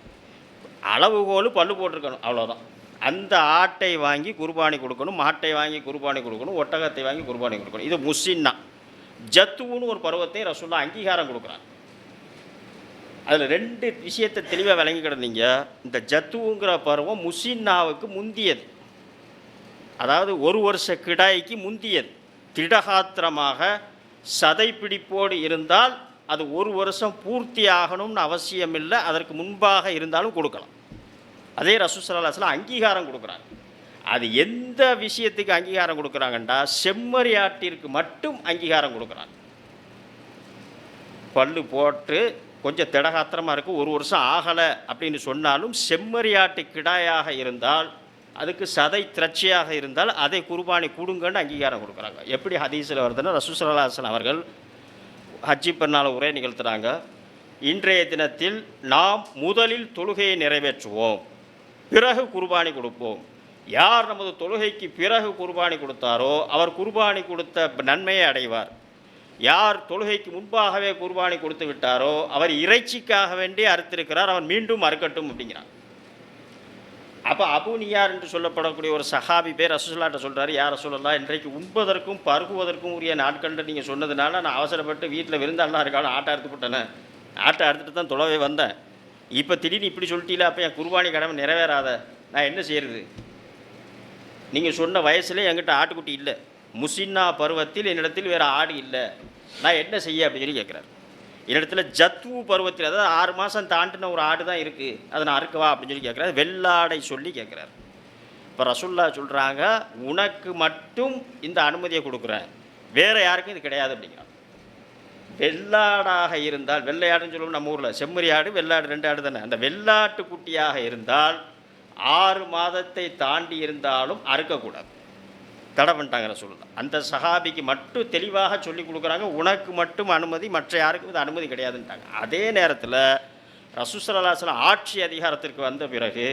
அளவுகோல் பல்லு போட்டிருக்கணும், அவ்வளோதான். அந்த ஆட்டை வாங்கி குர்பானி கொடுக்கணும், மாட்டை வாங்கி குர்பானி கொடுக்கணும், ஒட்டகத்தை வாங்கி குர்பானி கொடுக்கணும். இது முஸின்னா. ஜத்துவுன்னு ஒரு பருவத்தை ரசூலுல்லாஹ் அங்கீகாரம் கொடுக்குறாங்க. அதில் 2 விஷயத்தை தெளிவாக விளங்கி கிடந்தீங்க. இந்த ஜத்துவுங்கிற பருவம் முஸின்னாவுக்கு முந்தியது, அதாவது 1 வருஷ கிடாய்க்கு முந்தியது. திடகாத்திரமாக சதை பிடிப்போடு இருந்தால் அது 1 வருஷம் பூர்த்தி ஆகணும்னு அவசியம் இல்லை, அதற்கு முன்பாக இருந்தாலும் கொடுக்கலாம். அதே ரசூல் ஸல்லல்லாஹு அலைஹி வஸல்லம் அங்கீகாரம் கொடுக்குறாங்க. அது எந்த விஷயத்துக்கு அங்கீகாரம் கொடுக்குறாங்கண்டா, செம்மறி ஆட்டிற்கு மட்டும் அங்கீகாரம் கொடுக்குறாங்க. பல்லு போட்டு கொஞ்சம் திடகாத்திரமாக இருக்குது, 1 வருஷம் ஆகலை அப்படின்னு சொன்னாலும் செம்மறி ஆட்டு கிடாயாக இருந்தால், அதுக்கு சதை திரட்சியாக இருந்தால் அதை குர்பானி கொடுங்கன்னு அங்கீகாரம் கொடுக்குறாங்க. எப்படி ஹதீஸில் வருதுன்னா, ரசூல் ஸல்லல்லாஹு அலைஹி வஸல்லம் அவர்கள் ஹஜ்ஜி பெருநாள் உரை நிகழ்த்துறாங்க. இன்றைய தினத்தில் நாம் முதலில் தொழுகையை நிறைவேற்றுவோம், பிறகு குர்பானி கொடுப்போம். யார் நமது தொழுகைக்கு பிறகு குர்பானி கொடுத்தாரோ அவர் குர்பானி கொடுத்த நன்மையை அடைவார். யார் தொழுகைக்கு முன்பாகவே குர்பானி கொடுத்து விட்டாரோ அவர் இறைச்சிக்காக வேண்டி அறுத்திருக்கிறார், அவர் மீண்டும் அறுக்கட்டும் அப்படிங்கிறார். அப்போ அபு நியார் என்று சொல்லப்படக்கூடிய ஒரு சஹாபி பேர் ரசூலுல்லாஹ்ட்ட சொல்கிறார், யார் ரசூலுல்லாஹ், இன்றைக்கு உண்பதற்கும் பருகுவதற்கும் உரிய நாட்கள்னு நீங்கள் சொன்னதுனால நான் அவசரப்பட்டு வீட்டில் விருந்தாலாம் இருக்காலும் ஆட்டை அறுத்து போட்டேனே, ஆட்டை அறுத்துட்டு தான் தொலைவே வந்தேன். இப்போ திடீர்னு இப்படி சொல்லிட்டீங்களா, அப்போ என் குர்பானி கடமை நிறைவேறாத, நான் என்ன செய்கிறது? நீங்கள் சொன்ன வயசுலேயே என்கிட்ட ஆட்டுக்குட்டி இல்லை, முசின்னா பருவத்தில் என்னிடத்தில் வேறு ஆடு இல்லை, நான் என்ன செய்ய அப்படின்னு சொல்லி கேட்குறாரு. என்னிடத்துல ஜத்வு பருவத்தில், அதாவது 6 மாதம் தாண்டின ஒரு ஆடு தான் இருக்குது, அதை நான் அறுக்கவா அப்படின்னு சொல்லி கேட்குறாரு. வெள்ளாடை சொல்லி கேட்குறாரு. இப்போ ரசூல்லா சொல்கிறாங்க, உனக்கு மட்டும் இந்த அனுமதியை கொடுக்குறேன், வேறு யாருக்கும் இது கிடையாது அப்படிங்கிறாங்க. வெள்ளாடாக இருந்தால், வெள்ளையாடுன்னு சொல்லுவோம் நம்ம ஊரில், செம்மறி ஆடு வெள்ளாடு 2 ஆடு தானே, அந்த வெள்ளாட்டு குட்டியாக இருந்தால் 6 மாதத்தை தாண்டி இருந்தாலும் அறுக்கக்கூடாது, தடை பண்ணிட்டாங்க ரசூலுல்லாஹ். அந்த சஹாபிக்கு மட்டும் தெளிவாக சொல்லி கொடுக்குறாங்க, உனக்கு மட்டும் அனுமதி, மற்ற யாருக்கும் இது அனுமதி கிடையாதுன்ட்டாங்க. அதே நேரத்தில் ரசூல் ஸல்லல்லாஹு அலைஹி வஸல்லம் ஆட்சி அதிகாரத்திற்கு வந்த பிறகு,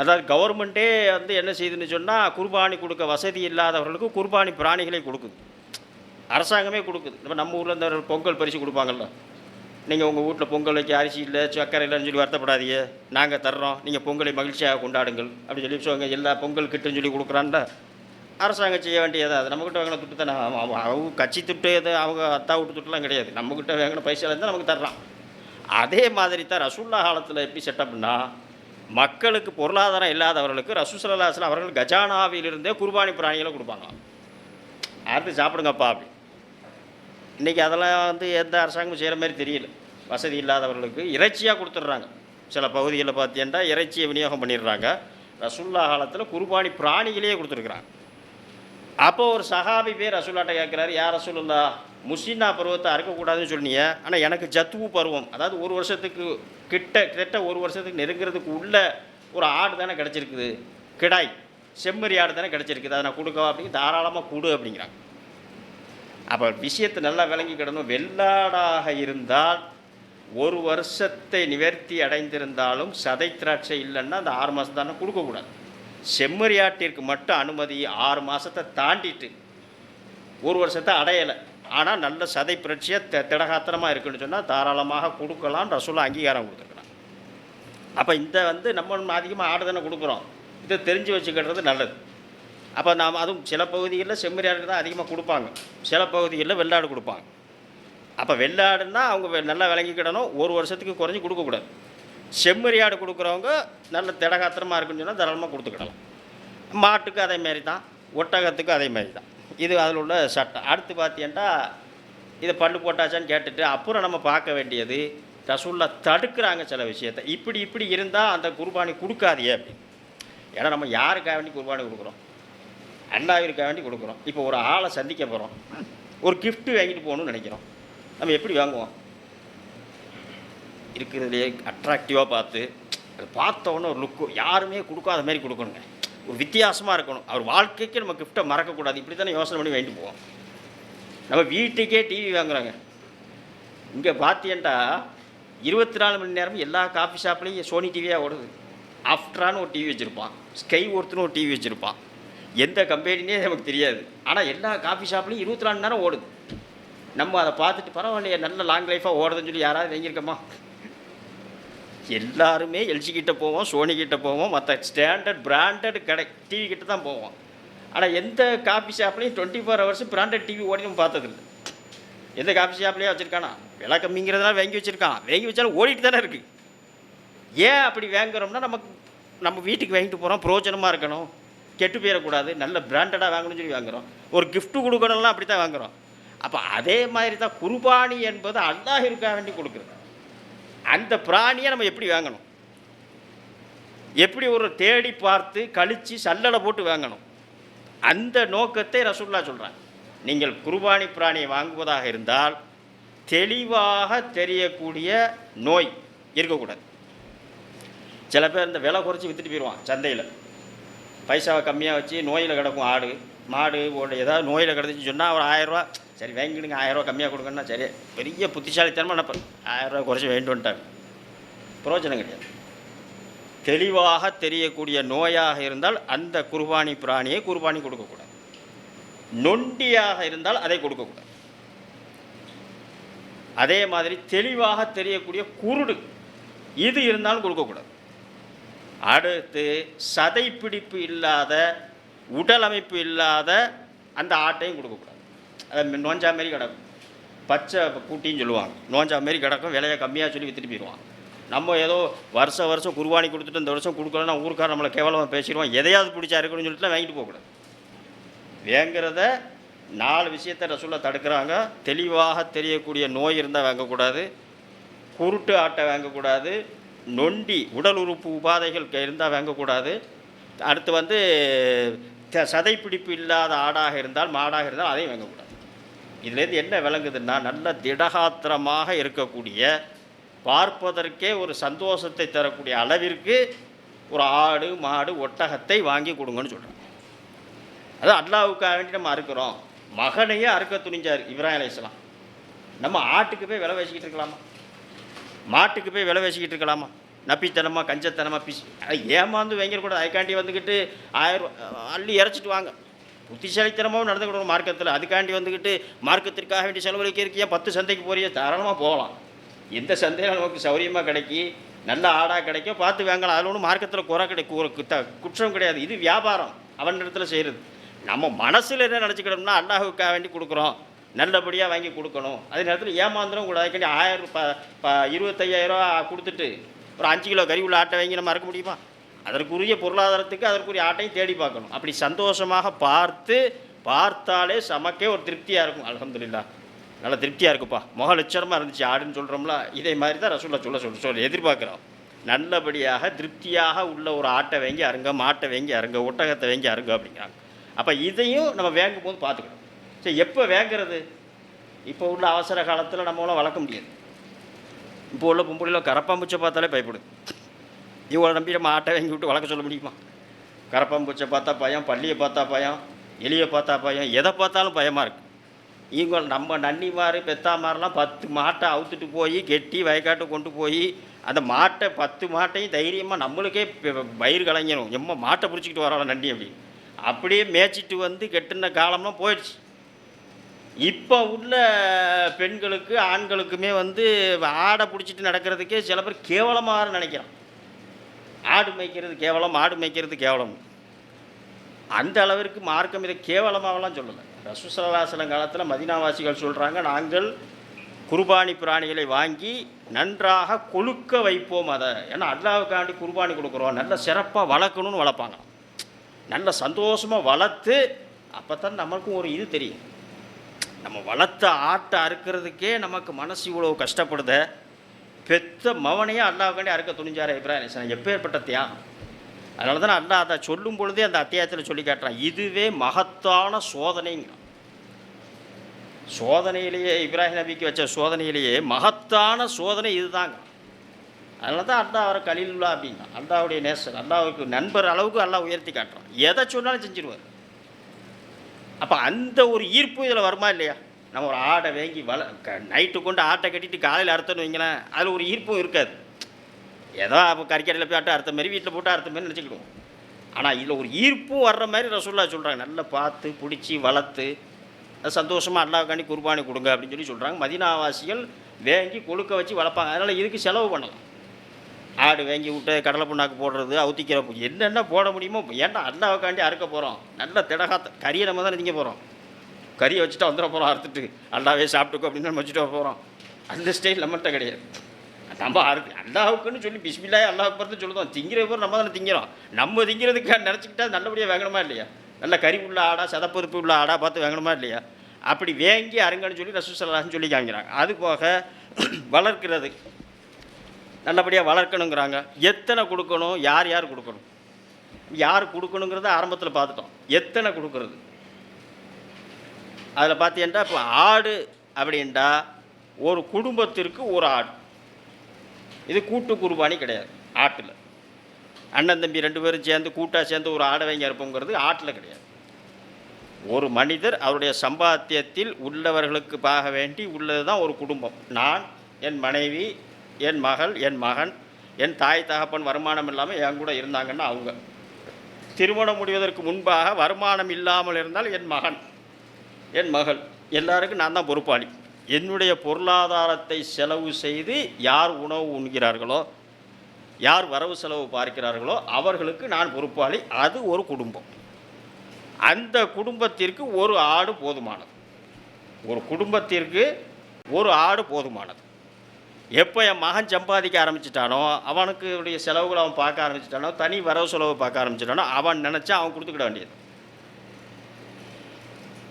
அதாவது கவர்மெண்ட்டே வந்து என்ன செய்யுதுன்னு சொன்னால், குர்பானி கொடுக்க வசதி இல்லாதவர்களுக்கு குர்பானி பிராணிகளை கொடுக்குது, அரசாங்கமே கொடுக்குது. இப்போ நம்ம ஊரில் இந்த பொங்கல் பரிசு கொடுப்பாங்கல்ல, நீங்கள் உங்கள் வீட்டில் பொங்கல் வைக்க அரிசி இல்லை, சக்கரை இல்லைன்னு சொல்லி வருத்தப்படாதீங்க, நாங்கள் தர்றோம், நீங்கள் பொங்கலை மகிழ்ச்சியாக கொண்டாடுங்கள் அப்படின்னு சொல்லி சொல்லுவாங்க. எல்லா பொங்கல் கிட்டுன்னு சொல்லி கொடுக்குறான்ல, அரசாங்கம் செய்ய வேண்டியது. அது நம்மக்கிட்ட வாங்கின துட்டு தானே, அவங்க கட்சி துட்டு எது, அவங்க அத்தா விட்டு துட்டுலாம் கிடையாது, நம்மக்கிட்ட வாங்கின பைசால இருந்தால் நமக்கு தர்றான். அதே மாதிரி தான் ரசூல்லா காலத்தில் எப்படி செட்டப்னா, மக்களுக்கு பொருளாதாரம் இல்லாதவர்களுக்கு ரசூல் ஸல்லல்லாஹு அலைஹி வஸல்லம் அவர்கள் கஜானாவிலிருந்தே குர்பானி பிராணிகளை கொடுப்பாங்க, அது சாப்பிடுங்கப்பா அப்படி. இன்றைக்கி அதெல்லாம் வந்து எந்த அரசாங்கமும் செய்கிற மாதிரி தெரியல. வசதி இல்லாதவர்களுக்கு இறைச்சியாக கொடுத்துட்றாங்க, சில பகுதிகளில் பார்த்தீங்கன்னா இறைச்சியை விநியோகம் பண்ணிடுறாங்க. ரசூல்லா காலத்தில் குர்பானி பிராணிகளையே கொடுத்துருக்குறாங்க. அப்போ ஒரு சஹாபி பேர் ரசூல்லாட்ட கேட்குறாரு, யார் ரசூலுல்லாஹ், முஸ்லினா பருவத்தை அறுக்கக்கூடாதுன்னு சொன்னீங்க, ஆனால் எனக்கு ஜத்வு பருவம், அதாவது 1 வருஷத்துக்கு கிட்ட 1 வருஷத்துக்கு நெருங்கிறதுக்கு உள்ள ஒரு ஆடு தானே கிடச்சிருக்குது, கிடாய் செம்மறி ஆடு தானே கிடச்சிருக்குது, அதை நான் கொடுக்கவா அப்படிங்க, தாராளமாக கொடு அப்படிங்கிறாங்க. அப்போ விஷயத்தை நல்லா விளங்கிக்கிடணும். வெள்ளாடாக இருந்தால் 1 வருஷத்தை நிவர்த்தி அடைந்திருந்தாலும் சதை திராட்சை இல்லைன்னா அந்த 6 மாதம் தானே கொடுக்கக்கூடாது. செம்மறியாட்டிற்கு மட்டும் அனுமதி 6 மாதத்தை தாண்டிட்டு 1 வருஷத்தை அடையலை, ஆனால் நல்ல சதை புரட்சியாக திடகாத்திரமாக இருக்குன்னு சொன்னால் தாராளமாக கொடுக்கலான்னு ரசூலுல்லாஹ் அங்கீகாரம் கொடுத்துருக்குறாங்க. அப்போ இந்த வந்து நம்ம அதிகமாக ஆடு தானே கொடுக்குறோம், இதை தெரிஞ்சு வச்சுக்கிறது நல்லது. அப்போ நாம் அதுவும் சில பகுதிகளில் செம்மறியாடு தான் அதிகமாக கொடுப்பாங்க, சில பகுதிகளில் வெள்ளாடு கொடுப்பாங்க. அப்போ வெள்ளாடுன்னா அவங்க நல்லா விளங்கிக்கிடணும், 1 வருஷத்துக்கு குறைஞ்சி கொடுக்கக்கூடாது. செம்மறியாடு கொடுக்குறவங்க நல்ல திடகாத்திரமாக இருக்குன்னு சொன்னால் தாராளமாக கொடுத்துக்கிடலாம். மாட்டுக்கு அதே மாதிரி தான், ஒட்டகத்துக்கு அதே மாதிரி தான், இது அதில் உள்ள சட்டம். அடுத்து பார்த்தீங்கன்னா இதை பல்லு போட்டாச்சான்னு கேட்டுட்டு அப்புறம் நம்ம பார்க்க வேண்டியது, ரசூலுல்லாஹ் தடுக்கிறாங்க சில விஷயத்தை, இப்படி இருந்தால் அந்த குர்பானி கொடுக்காதியே அப்படின்னு. ஏன்னா நம்ம யாருக்காக வேண்டி குர்பானி கொடுக்குறோம், அல்லாஹ்விற்காக வேண்டி கொடுக்குறோம். இப்போ ஒரு ஆளை சந்திக்க போகிறோம், ஒரு கிஃப்ட்டு வாங்கிட்டு போகணும்னு நினைக்கிறோம், நம்ம எப்படி வாங்குவோம், இருக்கிறதுலே அட்ராக்டிவாக பார்த்து, அதை பார்த்தோன்னே ஒரு லுக்கு, யாருமே கொடுக்காத மாதிரி கொடுக்கணுங்க, ஒரு வித்தியாசமாக இருக்கணும், அவர் வாழ்க்கைக்கு நம்ம கிஃப்ட்டை மறக்கக்கூடாது, இப்படி தானே யோசனை பண்ணி வாங்கிட்டு போவோம். நம்ம வீட்டுக்கே டிவி வாங்குறாங்க, இங்கே பார்த்தீங்கன்னா 24 மணி நேரமும் எல்லா காஃபி ஷாப்லேயும் சோனி டிவியாக ஓடுது, ஆஃப்டரான்னு ஒரு டிவி வச்சுருப்பான், ஸ்கை ஒருத்தரும் ஒரு டிவி வச்சுருப்பான், எந்த கம்பெனினே நமக்கு தெரியாது, ஆனால் எல்லா காஃபி ஷாப்லேயும் 24 மணி நேரம் ஓடுது. நம்ம அதை பார்த்துட்டு பரவாயில்லையே நல்ல லாங் லைஃபாக ஓடுதுன்னு சொல்லி யாராவது வாங்கியிருக்கோமா? எல்லாருமே எல்ஜி கிட்ட போவோம், சோனி கிட்ட போவோம், மற்ற ஸ்டாண்டர்ட் பிராண்டட் கடை டிவி கிட்ட தான் போவோம். ஆனால் எந்த காஃபி ஷாப்லேயும் 24 ஹவர்ஸ் பிராண்டட் டிவி ஓடி நம்ம பார்த்ததில்லை. எந்த காஃபி ஷாப்லேயே வச்சுருக்கானா, விலை கம்மிங்கிறதுனால வாங்கி வச்சுருக்கான், வாங்கி வச்சாலும் ஓடிட்டு தானே இருக்குது. ஏன் அப்படி வாங்குறோம்னா, நம்ம வீட்டுக்கு வாங்கிட்டு போகிறோம், பிரயோஜனமாக இருக்கணும், கெட்டு போயிடக்கூடாது, நல்ல பிராண்டடாக வாங்கணும்னு சொல்லி வாங்குகிறோம், ஒரு கிஃப்ட்டு கொடுக்கணும்லாம் அப்படி தான் வாங்குகிறோம். அப்போ அதே மாதிரி தான் குர்பானி என்பது அல்லாஹ்விற்காக வேண்டி கொடுக்குறது. அந்த பிராணியை நம்ம எப்படி வாங்கணும், எப்படி ஒரு தேடி பார்த்து கழித்து சல்லடை போட்டு வாங்கணும், அந்த நோக்கத்தை ரசூலுல்லாஹ் சொல்கிறாங்க. நீங்கள் குர்பானி பிராணியை வாங்குவதாக இருந்தால் தெளிவாக தெரியக்கூடிய நோய் இருக்கக்கூடாது. சில பேர் இந்த விலை குறைச்சி விற்றுட்டு போயிடுவான் சந்தையில், பைசாவை கம்மியாக வச்சு நோயில் கிடக்கும் ஆடு மாடு ஏதாவது நோயில் கிடந்துச்சுன்னு சொன்னால் ஒரு 1000 ரூபா, சரி வாங்கிடுங்க, 1000 ரூபா கம்மியாக கொடுங்கன்னா சரி, பெரிய புத்திசாலித்தனமாக நினைப்பேன், 1000 ரூபா குறைச்சி வேண்டு வந்துட்டாங்க, பிரயோஜனம் கிடையாது. தெளிவாக தெரியக்கூடிய நோயாக இருந்தால் அந்த குர்பானி பிராணியை குர்பானி கொடுக்கக்கூடாது. நொண்டியாக இருந்தால் அதை கொடுக்கக்கூடாது. அதே மாதிரி தெளிவாக தெரியக்கூடிய குருடு இது இருந்தாலும் கொடுக்கக்கூடாது. அடுத்து சதைப்பிடிப்பு இல்லாத உடல் அமைப்பு இல்லாத அந்த ஆட்டையும் கொடுக்கக்கூடாது. அது நோஞ்சா மாரி கிடக்கும், பச்சை கூட்டின்னு சொல்லுவாங்க, நோஞ்சா மாரி கிடக்கும், விலையை கம்மியாக சொல்லி விற்றுட்டு போயிடுவான். நம்ம ஏதோ வருஷம் குர்பானி கொடுத்துட்டு இந்த வருஷம் கொடுக்கலன்னா ஊருக்கார நம்மளை கேவலமாக பேசிடுவோம், எதையாவது பிடிச்சா இருக்கணும்னு சொல்லிட்டுலாம் வாங்கிட்டு போகக்கூடாது. வேங்கிறத 4 விஷயத்தை ரசூலுல்லாஹ் தடுக்கிறாங்க. தெளிவாக தெரியக்கூடிய நோய் இருந்தால் வாங்கக்கூடாது, குருட்டு ஆட்டை வாங்கக்கூடாது, நொண்டி உடல் உறுப்பு உபாதைகள் இருந்தால் வாங்கக்கூடாது. அடுத்து வந்து சதைப்பிடிப்பு இல்லாத ஆடாக இருந்தால், மாடாக இருந்தால் அதையும் வாங்கக்கூடாது. இதுலேருந்து என்ன விளங்குதுன்னா, நல்ல திடகாத்திரமாக இருக்கக்கூடிய, பார்ப்பதற்கே ஒரு சந்தோஷத்தை தரக்கூடிய அளவிற்கு ஒரு ஆடு, மாடு, ஒட்டகத்தை வாங்கி கொடுங்கன்னு சொல்கிறாங்க. அது அல்லாஹ்வுக்காக வேண்டி நம்ம அறுக்கிறோம். மகனையே அறுக்க துணிஞ்சார் இப்ராஹிம் அலைஹிஸ்ஸலாம். நம்ம ஆட்டுக்கு போய் விலை பேசிக்கிட்டு இருக்கலாமா? மாட்டுக்கு போய் விலை பேசிக்கிட்டு இருக்கலாமா? நப்பித்தனமாக, கஞ்சத்தனமாக பிசி அதை ஏமாந்து வாங்கிடக்கூடாது. அதுக்காண்டி வந்துக்கிட்டு 1000 அள்ளி இறச்சிட்டு வாங்க. புத்திசாலித்தனமாகவும் நடந்துக்கிட்டு மார்க்கத்தில். அதுக்காண்டி வந்துக்கிட்டு மார்க்கத்திற்காக வேண்டி செலவழிக்க இருக்கியா, 10 சந்தைக்கு போறிய தாராளமாக போகலாம். எந்த சந்தையில் நமக்கு சௌரியமாக கிடைக்கி, நல்ல ஆடாக கிடைக்கும் பார்த்து வாங்கலாம். அதில் ஒன்றும் மார்க்கத்தில் குற்றம் கிடையாது. இது வியாபாரம் அவன் இடத்துல செய்கிறது. நம்ம மனசில் என்ன நினச்சிக்கிட்டோம்னா, அல்லாஹுக்காக வேண்டி கொடுக்குறோம், நல்லபடியாக வாங்கி கொடுக்கணும். அதே நேரத்தில் ஏமாந்துடும் கூட. அதுக்காண்டி 25,000 கொடுத்துட்டு ஒரு 5 கிலோ கறி உள்ள ஆட்டை வாங்கி நம்ம அறுக்க முடியுமா? அதற்குரிய பொருளாதாரத்துக்கு அதற்குரிய ஆட்டையும் தேடி பார்க்கணும். அப்படி சந்தோஷமாக பார்த்தாலே சமக்கே ஒரு திருப்தியாக இருக்கும். அல்ஹம்துலில்லாஹ், நல்ல திருப்தியாக இருக்குப்பா, முக லட்சணமாக இருந்துச்சு ஆடுன்னு சொல்கிறோம்ல. இதே மாதிரி தான் ரசூலுல்லாஹ் சொல்ல எதிர்பார்க்குறோம். நல்லபடியாக திருப்தியாக உள்ள ஒரு ஆட்டை வாங்கி அருங்க, மாட்டை வாங்கி அருங்க, ஒட்டகத்தை வாங்கி அருங்க அப்படிங்கிறாங்க. அப்போ இதையும் நம்ம வாங்கும் போது பார்த்துக்கணும். சரி, எப்போ வாங்கிறது? இப்போ உள்ள அவசர காலத்தில் நம்மளாம் வளர்க்க முடியாது. இப்போ உள்ள பொம்பளையில் கரப்பாம்பூச்சை பார்த்தாலே பயப்படுது. இவங்களை நம்பி நம்ம ஆட்டை வாங்கி விட்டு வளர்க்க சொல்ல முடியுமா? கரப்பாம்பூச்சை பார்த்தா பயம், பள்ளியை பார்த்தா பயம், எலியை பார்த்தா பயம், எதை பார்த்தாலும் பயமாக இருக்குது. இவங்க நம்ம நன்னிமார் பெத்தாமாரெலாம் 10 மாட்டை அவுத்துட்டு போய் கெட்டி வயக்காட்டு கொண்டு போய் அந்த மாட்டை 10 மாட்டையும் தைரியமாக நம்மளுக்கே பயிர் கலைஞரும் எம்மா மாட்டை பிடிச்சிக்கிட்டு வரோம் நண்டி அப்படின்னு அப்படியே மேய்ச்சிட்டு வந்து கெட்டுன காலம்லாம் போயிடுச்சு. இப்போ உள்ள பெண்களுக்கு ஆண்களுக்குமே வந்து ஆடை பிடிச்சிட்டு நடக்கிறதுக்கே சில பேர் கேவலமாக நினைக்கிறான். ஆடு மேய்க்கிறது கேவலம், மாடு மேய்க்கிறது கேவலம். அந்த அளவிற்கு மார்க்கம் இதை கேவலமாகலாம் சொல்லலை. ரசூல் ஸல்லல்லாஹு அலைஹி வஸல்லம் காலத்தில் மதீனாவாசிகள் சொல்கிறாங்க, நாங்கள் குர்பானி பிராணிகளை வாங்கி நன்றாக கொழுக்க வைப்போம். அதை ஏன்னா அல்லாஹ்வுக்காண்டி குர்பானி கொடுக்குறோம், நல்ல சிறப்பாக வளர்க்கணும்னு வளர்ப்பாங்க. நல்ல சந்தோஷமாக வளர்த்து அப்போ தான் நமக்கும் ஒரு இது தெரியும். நம்ம வளர்த்த ஆட்டை அறுக்கிறதுக்கே நமக்கு மனசு இவ்வளோ கஷ்டப்படுத, பெத்த மவனையே அல்லாஹ்வுக்காண்டி அறுக்க துணிஞ்சார் இப்ராஹிம் அலைஹிஸ்ஸலாம். எப்பேற்பட்ட தியாகம்! அதனால தான் அல்லாஹ் அதை சொல்லும் பொழுதே அந்த அத்தியாயத்தில் சொல்லி காட்டுறான், இதுவே மகத்தான சோதனைங்க. சோதனையிலேயே இப்ராஹிம் நபிக்கு வச்ச சோதனையிலேயே மகத்தான சோதனை இதுதாங்க. அதனால தான் அல்லாஹ் அவரை கலீலுல்லாஹ் அப்படின்னா, அல்லாஹ்வுடைய நேசர், அல்லாஹ்வுக்கு நண்பர் அளவுக்கு அல்லாஹ் உயர்த்தி காட்டுறான். எதை சொன்னாலும் செஞ்சிருவார். அப்போ அந்த ஒரு ஈர்ப்பு இதில் வருமா இல்லையா? நம்ம ஒரு ஆடை வாங்கி நைட்டு கொண்டு ஆட்டை கட்டிட்டு காலையில் அறுத்தன்னு வைங்களேன், அதில் ஒரு ஈர்ப்பும் இருக்காது. ஏதோ அப்போ கறிக்கடையில் போய் ஆட்டை அறுத்த மாதிரி, வீட்டில் போட்டு அறுத்த மாதிரி நினச்சிக்கிடுவோம். ஆனால் இதில் ஒரு ஈர்ப்பும் வர்ற மாதிரி ரசூலுல்லாஹ் சொல்கிறாங்க, நல்லா பார்த்து பிடிச்சி வளர்த்து அது சந்தோஷமாக அல்லாஹ்வுக்காண்டி குர்பானி கொடுங்க அப்படின்னு சொல்லி சொல்கிறாங்க. மதீனாவாசிகள் வாங்கி கொழுக்க வச்சு வளர்ப்பாங்க. அதனால் இதுக்கு செலவு பண்ணலாம். ஆடு வாங்கி விட்டு கடலை புண்ணாக்கு போடுறது, அவுத்திக்கிற என்னென்ன போட முடியுமோ. ஏன்டா அல்லாஹ்வுக்காண்டி அறுக்க போகிறோம், நல்ல திடகாத்த கறியை நம்ம தான் திங்க போகிறோம். கறியை வச்சுட்டு வந்துட போகிறோம், அறுத்துட்டு அல்லாவே சாப்பிட்டுக்கோ அப்படின்னு நம்ம வச்சுட்டு போகிறோம். அந்த ஸ்டைல் நம்மகிட்ட கிடையாது. நம்ம அல்லாஹ்வுக்குன்னு சொல்லி பிஸ்மில்லாஹ் அல்லாஹ் அக்பர்னு சொல்லுதோம். திங்கிற பேர் நம்ம தானே திங்கிறோம். நம்ம திங்கிறதுக்கு நினச்சிக்கிட்டா நல்லபடியாக வாங்கணுமா இல்லையா? நல்ல கறி உள்ள ஆடா, சதப்பருப்பு உள்ள ஆடா பார்த்து வாங்கணுமா இல்லையா? அப்படி வேங்கி அருங்கன்னு சொல்லி ரசூல் ஸல்லல்லாஹு அலைஹி வஸல்லம் சொல்லி காமிக்கிறாங்க. அது போக வளர்க்கிறது நல்லபடியாக வளர்க்கணுங்கிறாங்க. எத்தனை கொடுக்கணும், யார் யார் கொடுக்கணும், யார் கொடுக்கணுங்கிறத ஆரம்பத்தில் பார்த்துட்டோம். எத்தனை கொடுக்கறது அதில் பார்த்தீங்கன்னா, இப்போ ஆடு அப்படின்ட்டா ஒரு குடும்பத்திற்கு ஒரு ஆடு. இது கூட்டு குர்பானி கிடையாது. ஆட்டில் அண்ணன் தம்பி 2 பேரும் சேர்ந்து கூட்டாக சேர்ந்து ஒரு ஆடை வாங்கி அறுப்போங்கிறது ஆட்டில் கிடையாது. ஒரு மனிதர் அவருடைய சம்பாத்தியத்தில் உள்ளவர்களுக்காக வேண்டி உள்ளது தான் ஒரு குடும்பம். நான், என் மனைவி, என் மகள், என் மகன், என் தாய் தகப்பன் வருமானம் இல்லாமல் என் கூட இருந்தாங்கன்னா அவங்க. திருமணம் முடிவதற்கு முன்பாக வருமானம் இல்லாமல் இருந்தால் என் மகன், என் மகள், எல்லாருக்கும் நான் தான் பொறுப்பாளி. என்னுடைய பொருளாதாரத்தை செலவு செய்து யார் உணவு உண்கிறார்களோ, யார் வரவு செலவு பார்க்கிறார்களோ அவர்களுக்கு நான் பொறுப்பாளி. அது ஒரு குடும்பம். அந்த குடும்பத்திற்கு ஒரு ஆடு போதுமானது. ஒரு குடும்பத்திற்கு ஒரு ஆடு போதுமானது. எப்போ என் மகன் சம்பாதிக்க ஆரம்பிச்சிட்டானோ, அவனுக்கு உடைய செலவுகளை அவன் பார்க்க ஆரம்பிச்சிட்டானோ, தனி வரவு செலவு பார்க்க ஆரம்பிச்சிட்டானோ, அவன் நினச்சா அவன் கொடுத்துக்கிட வேண்டியது.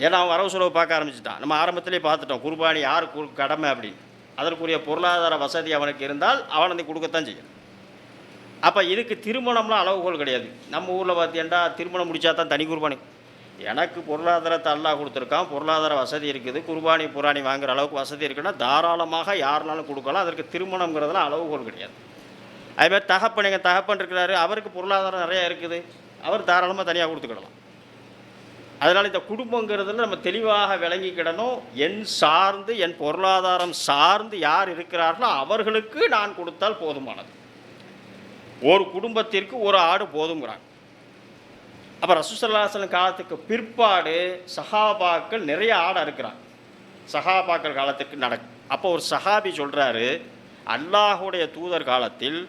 ஏன்னா அவன் வரவு செலவு பார்க்க ஆரம்பிச்சிட்டான். நம்ம ஆரம்பத்திலே பார்த்துட்டோம் குர்பானி யார் கடமை அப்படின்னு. அதற்குரிய பொருளாதார வசதி அவனுக்கு இருந்தால் அவன் அதை கொடுக்கத்தான் செய்யணும். அப்போ இதுக்கு திருமணம்லாம் அளவுகோல் கிடையாது. நம்ம ஊரில் பார்த்தீங்கன்னா திருமணம் முடித்தா தான் தனி குர்பானி. எனக்கு பொருளாதாரத்தை அல்லாஹ் கொடுத்துருக்கான், பொருளாதார வசதி இருக்குது, குர்பானி புராணி வாங்குகிற அளவுக்கு வசதி இருக்குன்னா தாராளமாக யாருனாலும் கொடுக்கலாம். அதற்கு திருமணங்கிறதுலாம் அளவுகோல் கிடையாது. அதுமாதிரி தகப்பன் இருக்கிறாரு, அவருக்கு பொருளாதாரம் நிறையா இருக்குது, அவர் தாராளமாக தனியாக கொடுத்துக்கிடலாம். அதனால் இந்த குடும்பங்கிறதுல நம்ம தெளிவாக விளங்கிக்கிடணும். என் பொருளாதாரம் சார்ந்து யார் இருக்கிறார்களோ அவர்களுக்கு நான் கொடுத்தால் போதுமானது. ஒரு குடும்பத்திற்கு ஒரு ஆடு போதுங்கிறாங்க. அப்போ ரசூலுல்லாஹி ஸல்லல்லாஹு அலைஹி வஸல்லம் காலத்துக்கு பிற்பாடு சஹாபாக்கள் நிறைய ஆடை இருக்கிறாங்க. சஹாபாக்கள் காலத்துக்கு நடக்கும். அப்போ ஒரு சஹாபி சொல்கிறாரு, அல்லாஹுடைய தூதர் காலத்தில்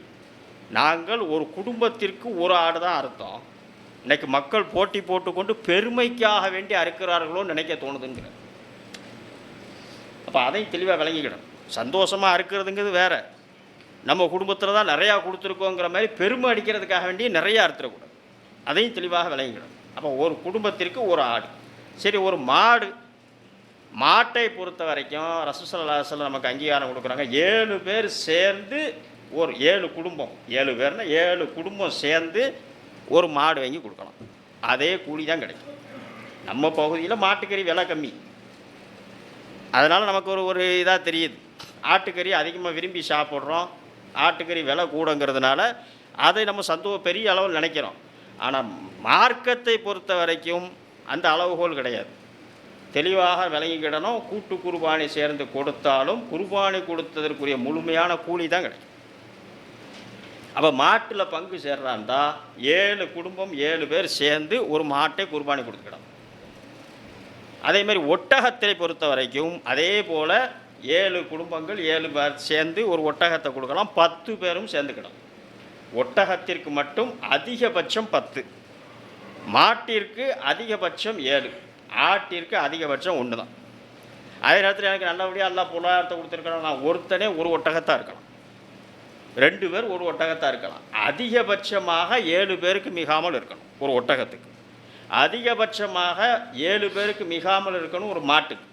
நாங்கள் ஒரு குடும்பத்திற்கு ஒரு ஆடு தான் அறுத்தோம். இன்றைக்கி மக்கள் போட்டி போட்டுக்கொண்டு பெருமைக்காக வேண்டி அறுக்கிறார்களோன்னு நினைக்க தோணுதுங்கிறார். அப்போ அதையும் தெளிவாக விளங்கிக்கிடும். சந்தோஷமாக அறுக்கிறதுங்கிறது வேறு. நம்ம குடும்பத்தில் தான் நிறையா கொடுத்துருக்கோங்கிற மாதிரி பெருமை அடிக்கிறதுக்காக வேண்டி நிறையா அறுத்துடக்கூடாது. அதையும் தெளிவாக விளங்கிக்கிடும். அப்போ ஒரு குடும்பத்திற்கு ஒரு ஆடு. சரி, ஒரு மாட்டை பொறுத்த வரைக்கும் ரசூலுல்லாஹி ஸல்லல்லாஹு அலைஹி வஸல்லம் நமக்கு அங்கீகாரம் கொடுக்குறாங்க. 7 பேர் சேர்ந்து ஒரு 7 குடும்பம், 7 பேர்னா 7 குடும்பம் சேர்ந்து ஒரு மாடு வாங்கி கொடுக்கலாம். அதே கூலி தான் கிடைக்கும். நம்ம பகுதியில் மாட்டுக்கறி விலை கம்மி, அதனால் நமக்கு ஒரு இதாக தெரியுது. ஆட்டுக்கறி அதிகமாக விரும்பி சாப்பிட்றோம், ஆட்டுக்கறி விலை கூடங்கிறதுனால அதை நம்ம பெரிய அளவில் நினைக்கிறோம். ஆனால் மார்க்கத்தை பொறுத்த வரைக்கும் அந்த அளவுகோல் கிடையாது. தெளிவாக விளங்கிக்கிடணும். கூட்டு குர்பானி சேர்ந்து கொடுத்தாலும் குர்பானி கொடுத்ததற்குரிய முழுமையான கூலி தான் கிடைக்கும். அப்போ மாட்டில் பங்கு சேர்றாந்தா 7 குடும்பம் 7 பேர் சேர்ந்து ஒரு மாட்டை குர்பானி கொடுத்துக்கிடும். அதேமாதிரி ஒட்டகத்தை பொறுத்த வரைக்கும் அதே போல் 7 குடும்பங்கள் 7 பேர் சேர்ந்து ஒரு ஒட்டகத்தை கொடுக்கலாம். 10 பேரும் சேர்ந்துக்கிடும். ஒட்டகத்திற்கு மட்டும் அதிகபட்சம் 10, மாட்டிற்கு அதிகபட்சம் 7, ஆட்டிற்கு அதிகபட்சம் 1 தான். அதே நேரத்தில் எனக்கு நல்லபடியாக எல்லாம் பொருளாதாரத்தை கொடுத்துருக்கணும். நான் ஒருத்தனே ஒரு ஒட்டகத்தான் இருக்கலாம், 2 பேர் ஒரு ஒட்டகத்தான் இருக்கலாம். அதிகபட்சமாக 7 பேருக்கு மிகாமல் இருக்கணும் ஒரு ஒட்டகத்துக்கு. அதிகபட்சமாக 7 பேருக்கு மிகாமல் இருக்கணும் ஒரு மாட்டுக்கு.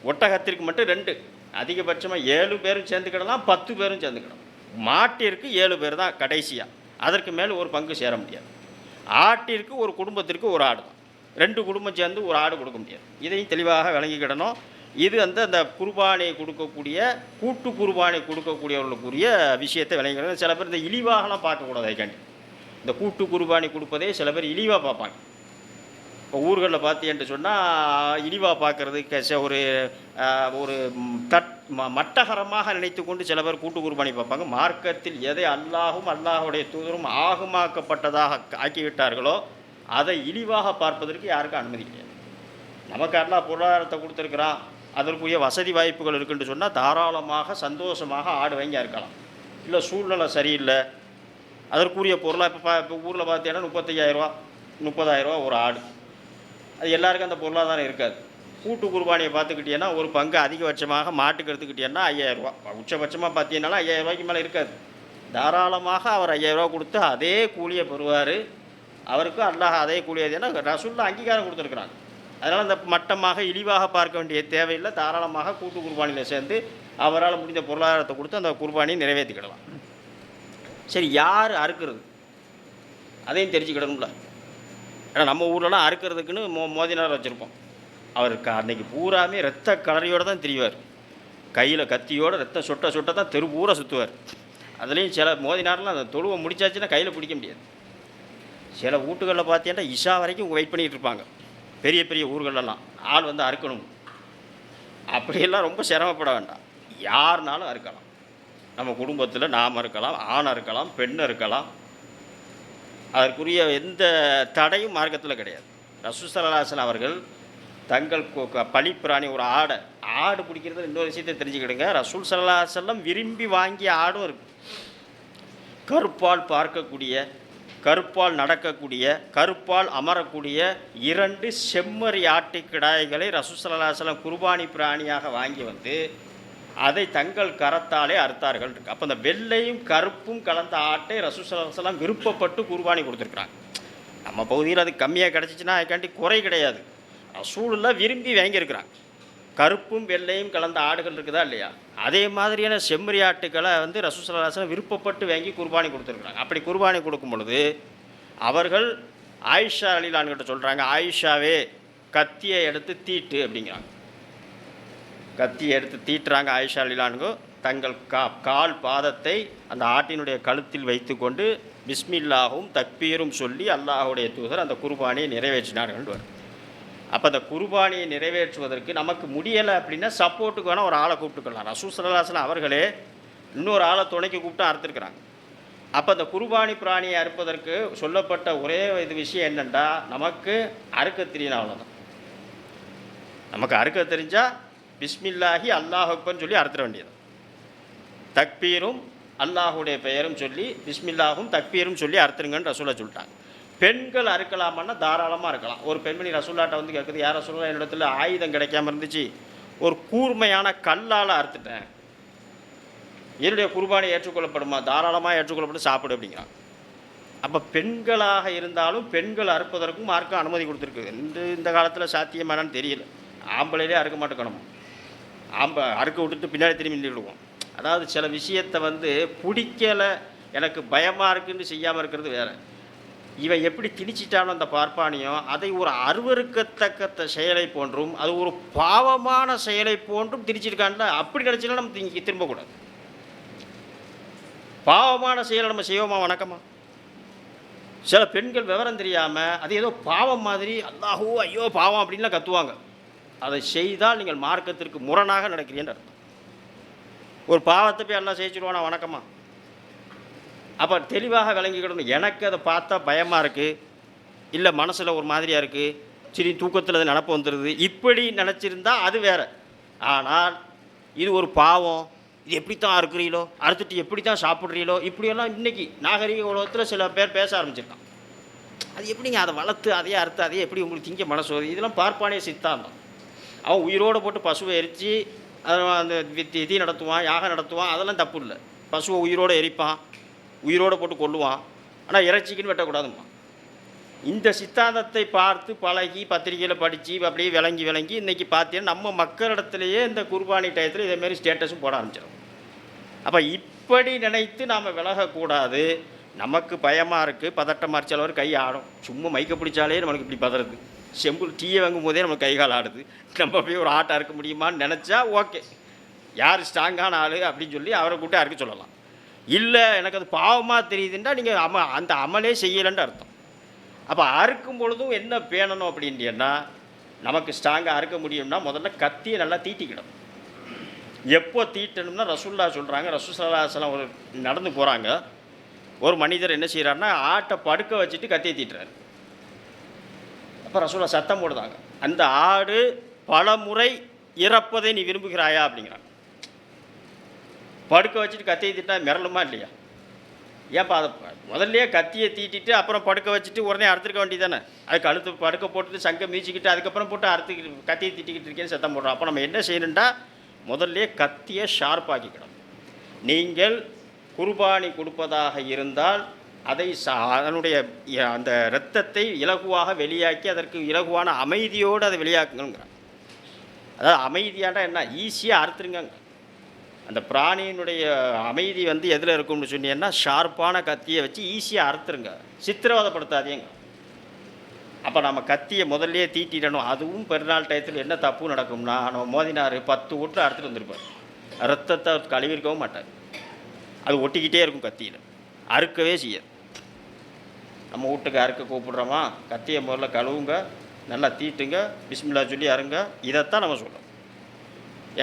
ஒட்டகத்திற்கு மட்டும் 2, அதிகபட்சமாக 7 பேரும் சேர்ந்துக்கிடலாம், 10 பேரும் சேர்ந்துக்கிடலாம். மாட்டிற்கு 7 பேர் தான் கடைசியாக, அதற்கு மேலே ஒரு பங்கு சேர முடியாது. ஆட்டிற்கு ஒரு குடும்பத்திற்கு ஒரு ஆடு தான், 2 குடும்பம் சேர்ந்து ஒரு ஆடு கொடுக்க முடியாது. இதையும் தெளிவாக விளங்கிக்கிடணும். இது அந்த குர்பானை கொடுக்கக்கூடிய கூட்டு குர்பானை கொடுக்கக்கூடியவர்களுக்குரிய விஷயத்தை விளங்கிக்கிடணும். சில பேர் இந்த இழிவாகலாம் பார்க்கக்கூடாது. அதுக்காண்டி இந்த கூட்டு குர்பானி கொடுப்பதே சில பேர் இழிவாக பார்ப்பாங்க. இப்போ ஊர்களில் பார்த்தீங்கன்னு சொன்னால் இழிவாக பார்க்குறதுக்கு ஒரு மட்டகரமாக நினைத்து கொண்டு சில பேர் கூட்டு குர்பானி பார்ப்பாங்க. மார்க்கத்தில் எதை அல்லாஹும் அல்லாஹுடைய தூதரும் ஆகுமாக்கப்பட்டதாக ஆக்கிவிட்டார்களோ அதை இழிவாக பார்ப்பதற்கு யாருக்கும் அனுமதி கிடையாது. நமக்கு அல்லாஹ் பொருளாதாரத்தை கொடுத்துருக்குறான், அதற்குரிய வசதி வாய்ப்புகள் இருக்குன்னு சொன்னால் தாராளமாக சந்தோஷமாக ஆடு வாங்கி இருக்கலாம். இல்லை சூழ்நிலை சரியில்லை, அதற்குரிய பொருளாக இப்போ ஊரில் பார்த்தீங்கன்னா 35,000 30,000 ஒரு ஆடு. அது எல்லாருக்கும் அந்த பொருளாதாரம் இருக்காது. கூட்டு குர்பானியை பார்த்துக்கிட்டீங்கன்னா ஒரு பங்கு அதிகபட்சமாக மாட்டுக்கு எடுத்துக்கிட்டீங்கன்னா 5,000, உச்சபட்சமாக பார்த்தீங்கன்னா 5,000 மேலே இருக்காது. தாராளமாக அவர் 5,000 கொடுத்து அதே கூலியை பெறுவார். அவருக்கு அல்லாஹ் அதே கூலியை ஏன்னா ரசூலுல்லாஹ் அங்கீகாரம் கொடுத்துருக்குறாங்க. அதனால் அந்த மட்டமாக இழிவாக பார்க்க வேண்டிய தேவையில்லை. தாராளமாக கூட்டு குர்பானியில் சேர்ந்து அவரால் முடிந்த பொருளாதாரத்தை கொடுத்து அந்த குர்பானியை நிறைவேற்றிக்கிடலாம். சரி, யார் அறுக்கிறது அதையும் தெரிஞ்சுக்கிடணும்ல. ஏன்னா நம்ம ஊர்லலாம் அறுக்கிறதுக்குன்னு மோதினார் வச்சுருப்போம். அவருக்கு அன்றைக்கி பூராமே ரத்த கலரையோடு தான் திரிவார். கையில் கத்தியோடு ரத்தம் சொட்ட தான் தெரு பூரா சுற்றுவார். அதுலேயும் சில மோதினார்லாம் அந்த தொழுவை முடிச்சாச்சுன்னா கையில் பிடிக்க முடியாது. சில வீட்டுகளில் பார்த்தீங்கன்னா இஷா வரைக்கும் வெயிட் பண்ணிகிட்டு இருப்பாங்க. பெரிய பெரிய ஊர்களெல்லாம் ஆள் அறுக்கணும். அப்படியெல்லாம் ரொம்ப சிரமப்பட வேண்டாம், யாருனாலும் அறுக்கலாம். நம்ம குடும்பத்தில் நாம் இருக்கலாம், ஆண் இருக்கலாம், பெண் இருக்கலாம். அதற்குரிய எந்த தடையும் மார்க்கத்தில் கிடையாது. ரசூலுல்லாஹி ஸல்லல்லாஹு அலைஹி வஸல்லம் அவர்கள் தங்கள் பலிப்பிராணி ஒரு ஆடு பிடிக்கிறது இன்னொரு விஷயத்தை தெரிஞ்சுக்கிடுங்க. ரசூல் ஸல்லல்லாஹு அலைஹி வஸல்லம் விரும்பி வாங்கிய ஆடும் இருக்குது. கருப்பால் பார்க்கக்கூடிய, கருப்பால் நடக்கக்கூடிய, கருப்பால் அமரக்கூடிய 2 செம்மறி ஆட்டு கிடாய்களை ரசூல் ஸல்லல்லாஹு அலைஹி வஸல்லம் குர்பானி பிராணியாக வாங்கி அதை தங்கள் கரத்தாலே அறுத்தார்கள் இருக்கு. அப்போ அந்த வெள்ளையும் கருப்பும் கலந்த ஆட்டை ரசூல் ஸல்லல்லாஹு அலைஹி வஸல்லம் விருப்பப்பட்டு குர்பானி கொடுத்துருக்குறாங்க. நம்ம பகுதியில் அது கம்மியாக கிடச்சிச்சின்னா அதுக்காண்டி குறை கிடையாது. ரசூலுல்லாஹ் விரும்பி வாங்கியிருக்கிறாங்க. கருப்பும் வெள்ளையும் கலந்த ஆடுகள் இருக்குதா இல்லையா, அதே மாதிரியான செம்மறி ஆட்டுக்களை வந்து ரசூல் ஸல்லல்லாஹு அலைஹி வஸல்லம் விருப்பப்பட்டு வாங்கி குர்பானி கொடுத்துருக்குறாங்க. அப்படி குர்பானி கொடுக்கும் பொழுது அவர்கள் ஆயிஷா ரலியல்லாஹு அன்ஹா சொல்கிறாங்க, ஆயிஷாவே கத்தியை எடுத்து தீட்டு அப்படிங்கிறாங்க. கத்தியை எடுத்து தீட்டுறாங்க ஆயிஷா ரலியல்லாஹு அன்ஹா. தங்கள் கால் பாதத்தை அந்த ஆட்டினுடைய கழுத்தில் வைத்துக்கொண்டு பிஸ்மில்லாஹும் தக்பீரும் சொல்லி அல்லாஹுடைய தூதர் அந்த குர்பானியை நிறைவேற்றினார்கள் வரும். அப்போ அந்த குர்பானியை நிறைவேற்றுவதற்கு நமக்கு முடியலை அப்படின்னா சப்போர்ட்டுக்கு வேணால் ஒரு ஆளை கூப்பிட்டுக்கலாம். ரசூல் ஸல்லல்லாஹு அலைஹி வஸல்லம் அவர்களே இன்னொரு ஆளை துணைக்கு கூப்பிட்டு அறுத்துருக்குறாங்க. அப்போ அந்த குர்பானி பிராணியை அறுப்பதற்கு சொல்லப்பட்ட ஒரே இது விஷயம் என்னென்னா, நமக்கு அறுக்க தெரியணும், அவ்வளோதான். நமக்கு அறுக்க தெரிஞ்சால் பிஸ்மில்லாஹி அல்லாஹ் அக்பர்னு சொல்லி அறுத்துட வேண்டியது. தக்பீரும் அல்லாஹுடைய பெயரும் சொல்லி பிஸ்மில்லாஹும் தக்பீரும் சொல்லி அறுத்துருங்கன்னு ரசூலா சொல்லிட்டாங்க. பெண்கள் அறுக்கலாமான்னா தாராளமாக இருக்கலாம். ஒரு பெண்மணி ரசூல்லாட்ட வந்து கேட்குது, யார் ரசூலா என்னிடத்துல ஆயுதம் கிடைக்காம இருந்துச்சு, ஒரு கூர்மையான கல்லால் அறுத்துட்டேன், என்னுடைய குர்பானை ஏற்றுக்கொள்ளப்படுமா? தாராளமாக ஏற்றுக்கொள்ளப்பட்டு சாப்பிடு அப்படிங்கிறாங்க. அப்போ பெண்களாக இருந்தாலும் பெண்கள் அறுப்பதற்கும் மார்க்கம் அனுமதி கொடுத்துருக்கு. இந்த காலத்தில் சாத்தியமானு தெரியல. ஆம்பளையிலே அறுக்க மாட்டேக்கணும், அறுக்க விட்டுட்டு பின்னாடி திரும்பி நின்றுடுவோம். அதாவது சில விஷயத்தை வந்து பிடிக்கலை, எனக்கு பயமாக இருக்குன்னு செய்யாமல் இருக்கிறது வேறு. இவன் எப்படி திணிச்சிட்டானோ அந்த பார்ப்பானியும் அதை ஒரு அருவருக்கத்தக்க செயலை போன்றும் அது ஒரு பாவமான செயலை போன்றும் திணிச்சிருக்கான்ல, அப்படி நினச்சினா நம்ம திரும்பக்கூடாது. பாவமான செயலை நம்ம செய்வோமா வணக்கமா? சில பெண்கள் விவரம் தெரியாமல் அது ஏதோ பாவம் மாதிரி அல்லாஹூ ஐயோ பாவம் அப்படின்லாம் கத்துவாங்க. அதை செய்தால் நீங்கள் மார்க்கத்திற்கு முரணாக நடக்கிறீன்னு அர்த்தம். ஒரு பாவத்தை போய் எல்லாம் செய்ச்சுடுவானா வணக்கமா? அப்போ தெளிவாக விளங்கிக்கிடணும். எனக்கு அதை பார்த்தா பயமாக இருக்குது, இல்லை மனசில் ஒரு மாதிரியாக இருக்குது, சரி தூக்கத்தில் அது நினப்பு வந்துடுது, இப்படி நினச்சிருந்தா அது வேறு. ஆனால் இது ஒரு பாவம், இது எப்படித்தான் அறுக்கிறீங்களோ, அறுத்துட்டு எப்படி தான் சாப்பிட்றீங்களோ, இப்படியெல்லாம் இன்றைக்கி நாகரிக உலகத்தில் சில பேர் பேச ஆரம்பிச்சிருக்கான். அது எப்படிங்க அதை வளர்த்து அதையே அறுத்து அதையே எப்படி உங்களுக்கு திங்க மனசு வருது? இதெல்லாம் பார்ப்பானே சித்தாந்தம். அவன் உயிரோடு போட்டு பசுவை எரித்து அதை அந்த விதி நடத்துவான், யாகம் நடத்துவான், அதெல்லாம் தப்பு இல்லை. பசுவை உயிரோடு எரிப்பான், உயிரோடு போட்டு கொள்ளுவான், ஆனால் இறைச்சிக்குன்னு வெட்டக்கூடாதுமா. இந்த சித்தாந்தத்தை பார்த்து பழகி பத்திரிகையில் படித்து அப்படியே விளங்கி இன்றைக்கி பார்த்தீங்கன்னா நம்ம மக்களிடத்துலையே இந்த குர்பானி டயத்தில் இதேமாரி ஸ்டேட்டஸும் போட ஆரம்பிச்சிடும். அப்போ இப்படி நினைத்து நாம் விலகக்கூடாது. நமக்கு பயமாக இருக்குது, பதட்டமாக அரிச்சளவர் கை ஆடும். சும்மா மைக்க பிடிச்சாலே நம்மளுக்கு இப்படி பதறது. செம்பு டீயை வாங்கும் போதே நமக்கு கை கால் ஆடுது. நம்ம போய் ஒரு ஆட்டை அறுக்க முடியுமான்னு நினச்சா ஓகே, யார் ஸ்ட்ராங்கான ஆள் அப்படின்னு சொல்லி அவரை கூட்டி அறுக்க சொல்லலாம். இல்லை எனக்கு அது பாவமாக தெரியுதுன்னா நீங்கள் அந்த அமலே செய்யலைன்னு அர்த்தம். அப்போ அறுக்கும் பொழுதும் என்ன பேணணும் அப்படின்னா, நமக்கு ஸ்ட்ராங்காக அறுக்க முடியும்னா முதல்ல கத்தியை நல்லா தீட்டிக்கிடும். எப்போ தீட்டணும்னா ரசூலுல்லாஹ் சொல்கிறாங்க, ரசூல் ஸல்லல்லாஹு அலைஹி வஸல்லம் ஒரு நடந்து போகிறாங்க, ஒரு மனிதர் என்ன செய்கிறாருன்னா ஆட்டை படுக்க வச்சுட்டு கத்தியை தீட்டுறாரு. அப்போ ரசூலுல்லாஹ் சத்தம் போடுதாங்க, அந்த ஆடு பல முறை இறப்பதை நீ விரும்புகிறாயா அப்படிங்கிறாங்க. படுக்க வச்சுட்டு கத்தியை தீட்டா மிரளுமா இல்லையா? ஏன்ப்பா அதை முதல்லையே கத்தியை தீட்டிட்டு அப்புறம் படுக்க வச்சுட்டு உடனே அறுத்துருக்க வேண்டியது தானே? அதுக்கு அழுத்து படுக்க போட்டுட்டு சங்கை மீச்சிக்கிட்டு அதுக்கப்புறம் போட்டு கத்தியை தீட்டிக்கிட்டு இருக்கேன்னு சத்தம் போடுறோம். அப்போ நம்ம என்ன செய்யணுண்டா முதல்லையே கத்தியை ஷார்ப்பாக்கிக்கணும். நீங்கள் குர்பானி கொடுப்பதாக இருந்தால் அதை அதனுடைய அந்த இரத்தத்தை இலகுவாக வெளியாக்கி அதற்கு இலகுவான அமைதியோடு அதை வெளியாக்குங்கிறாங்க. அதாவது அமைதியாண்டா என்ன, ஈஸியாக அறுத்துருங்க. அந்த பிராணியினுடைய அமைதி வந்து எதில் இருக்கும்னு சொன்னீங்கன்னா ஷார்ப்பான கத்தியை வச்சு ஈஸியாக அறுத்துருங்க, சித்திரவதைப்படுத்தாதீங்க. அப்போ நம்ம கத்தியை முதல்லையே தீட்டிடணும். அதுவும் பெருநாள் டயத்தில் என்ன தப்பு நடக்கும்னா, நம்ம மோதினார் 10 வீட்டில் அறுத்துட்டு வந்திருப்பார், ரத்தத்தை கழுவிருக்கவும் மாட்டார், அது ஒட்டிக்கிட்டே இருக்கும் கத்தியில், அறுக்கவே செய்யாது. நம்ம வீட்டுக்கு அறுக்க கூப்பிடுறோமா, கத்தியை முதல்ல கழுவுங்க, நல்லா தீட்டுங்க, பிஸ்மில்லா சொல்லி அறுங்க, இதைத்தான் நம்ம சொல்கிறோம்.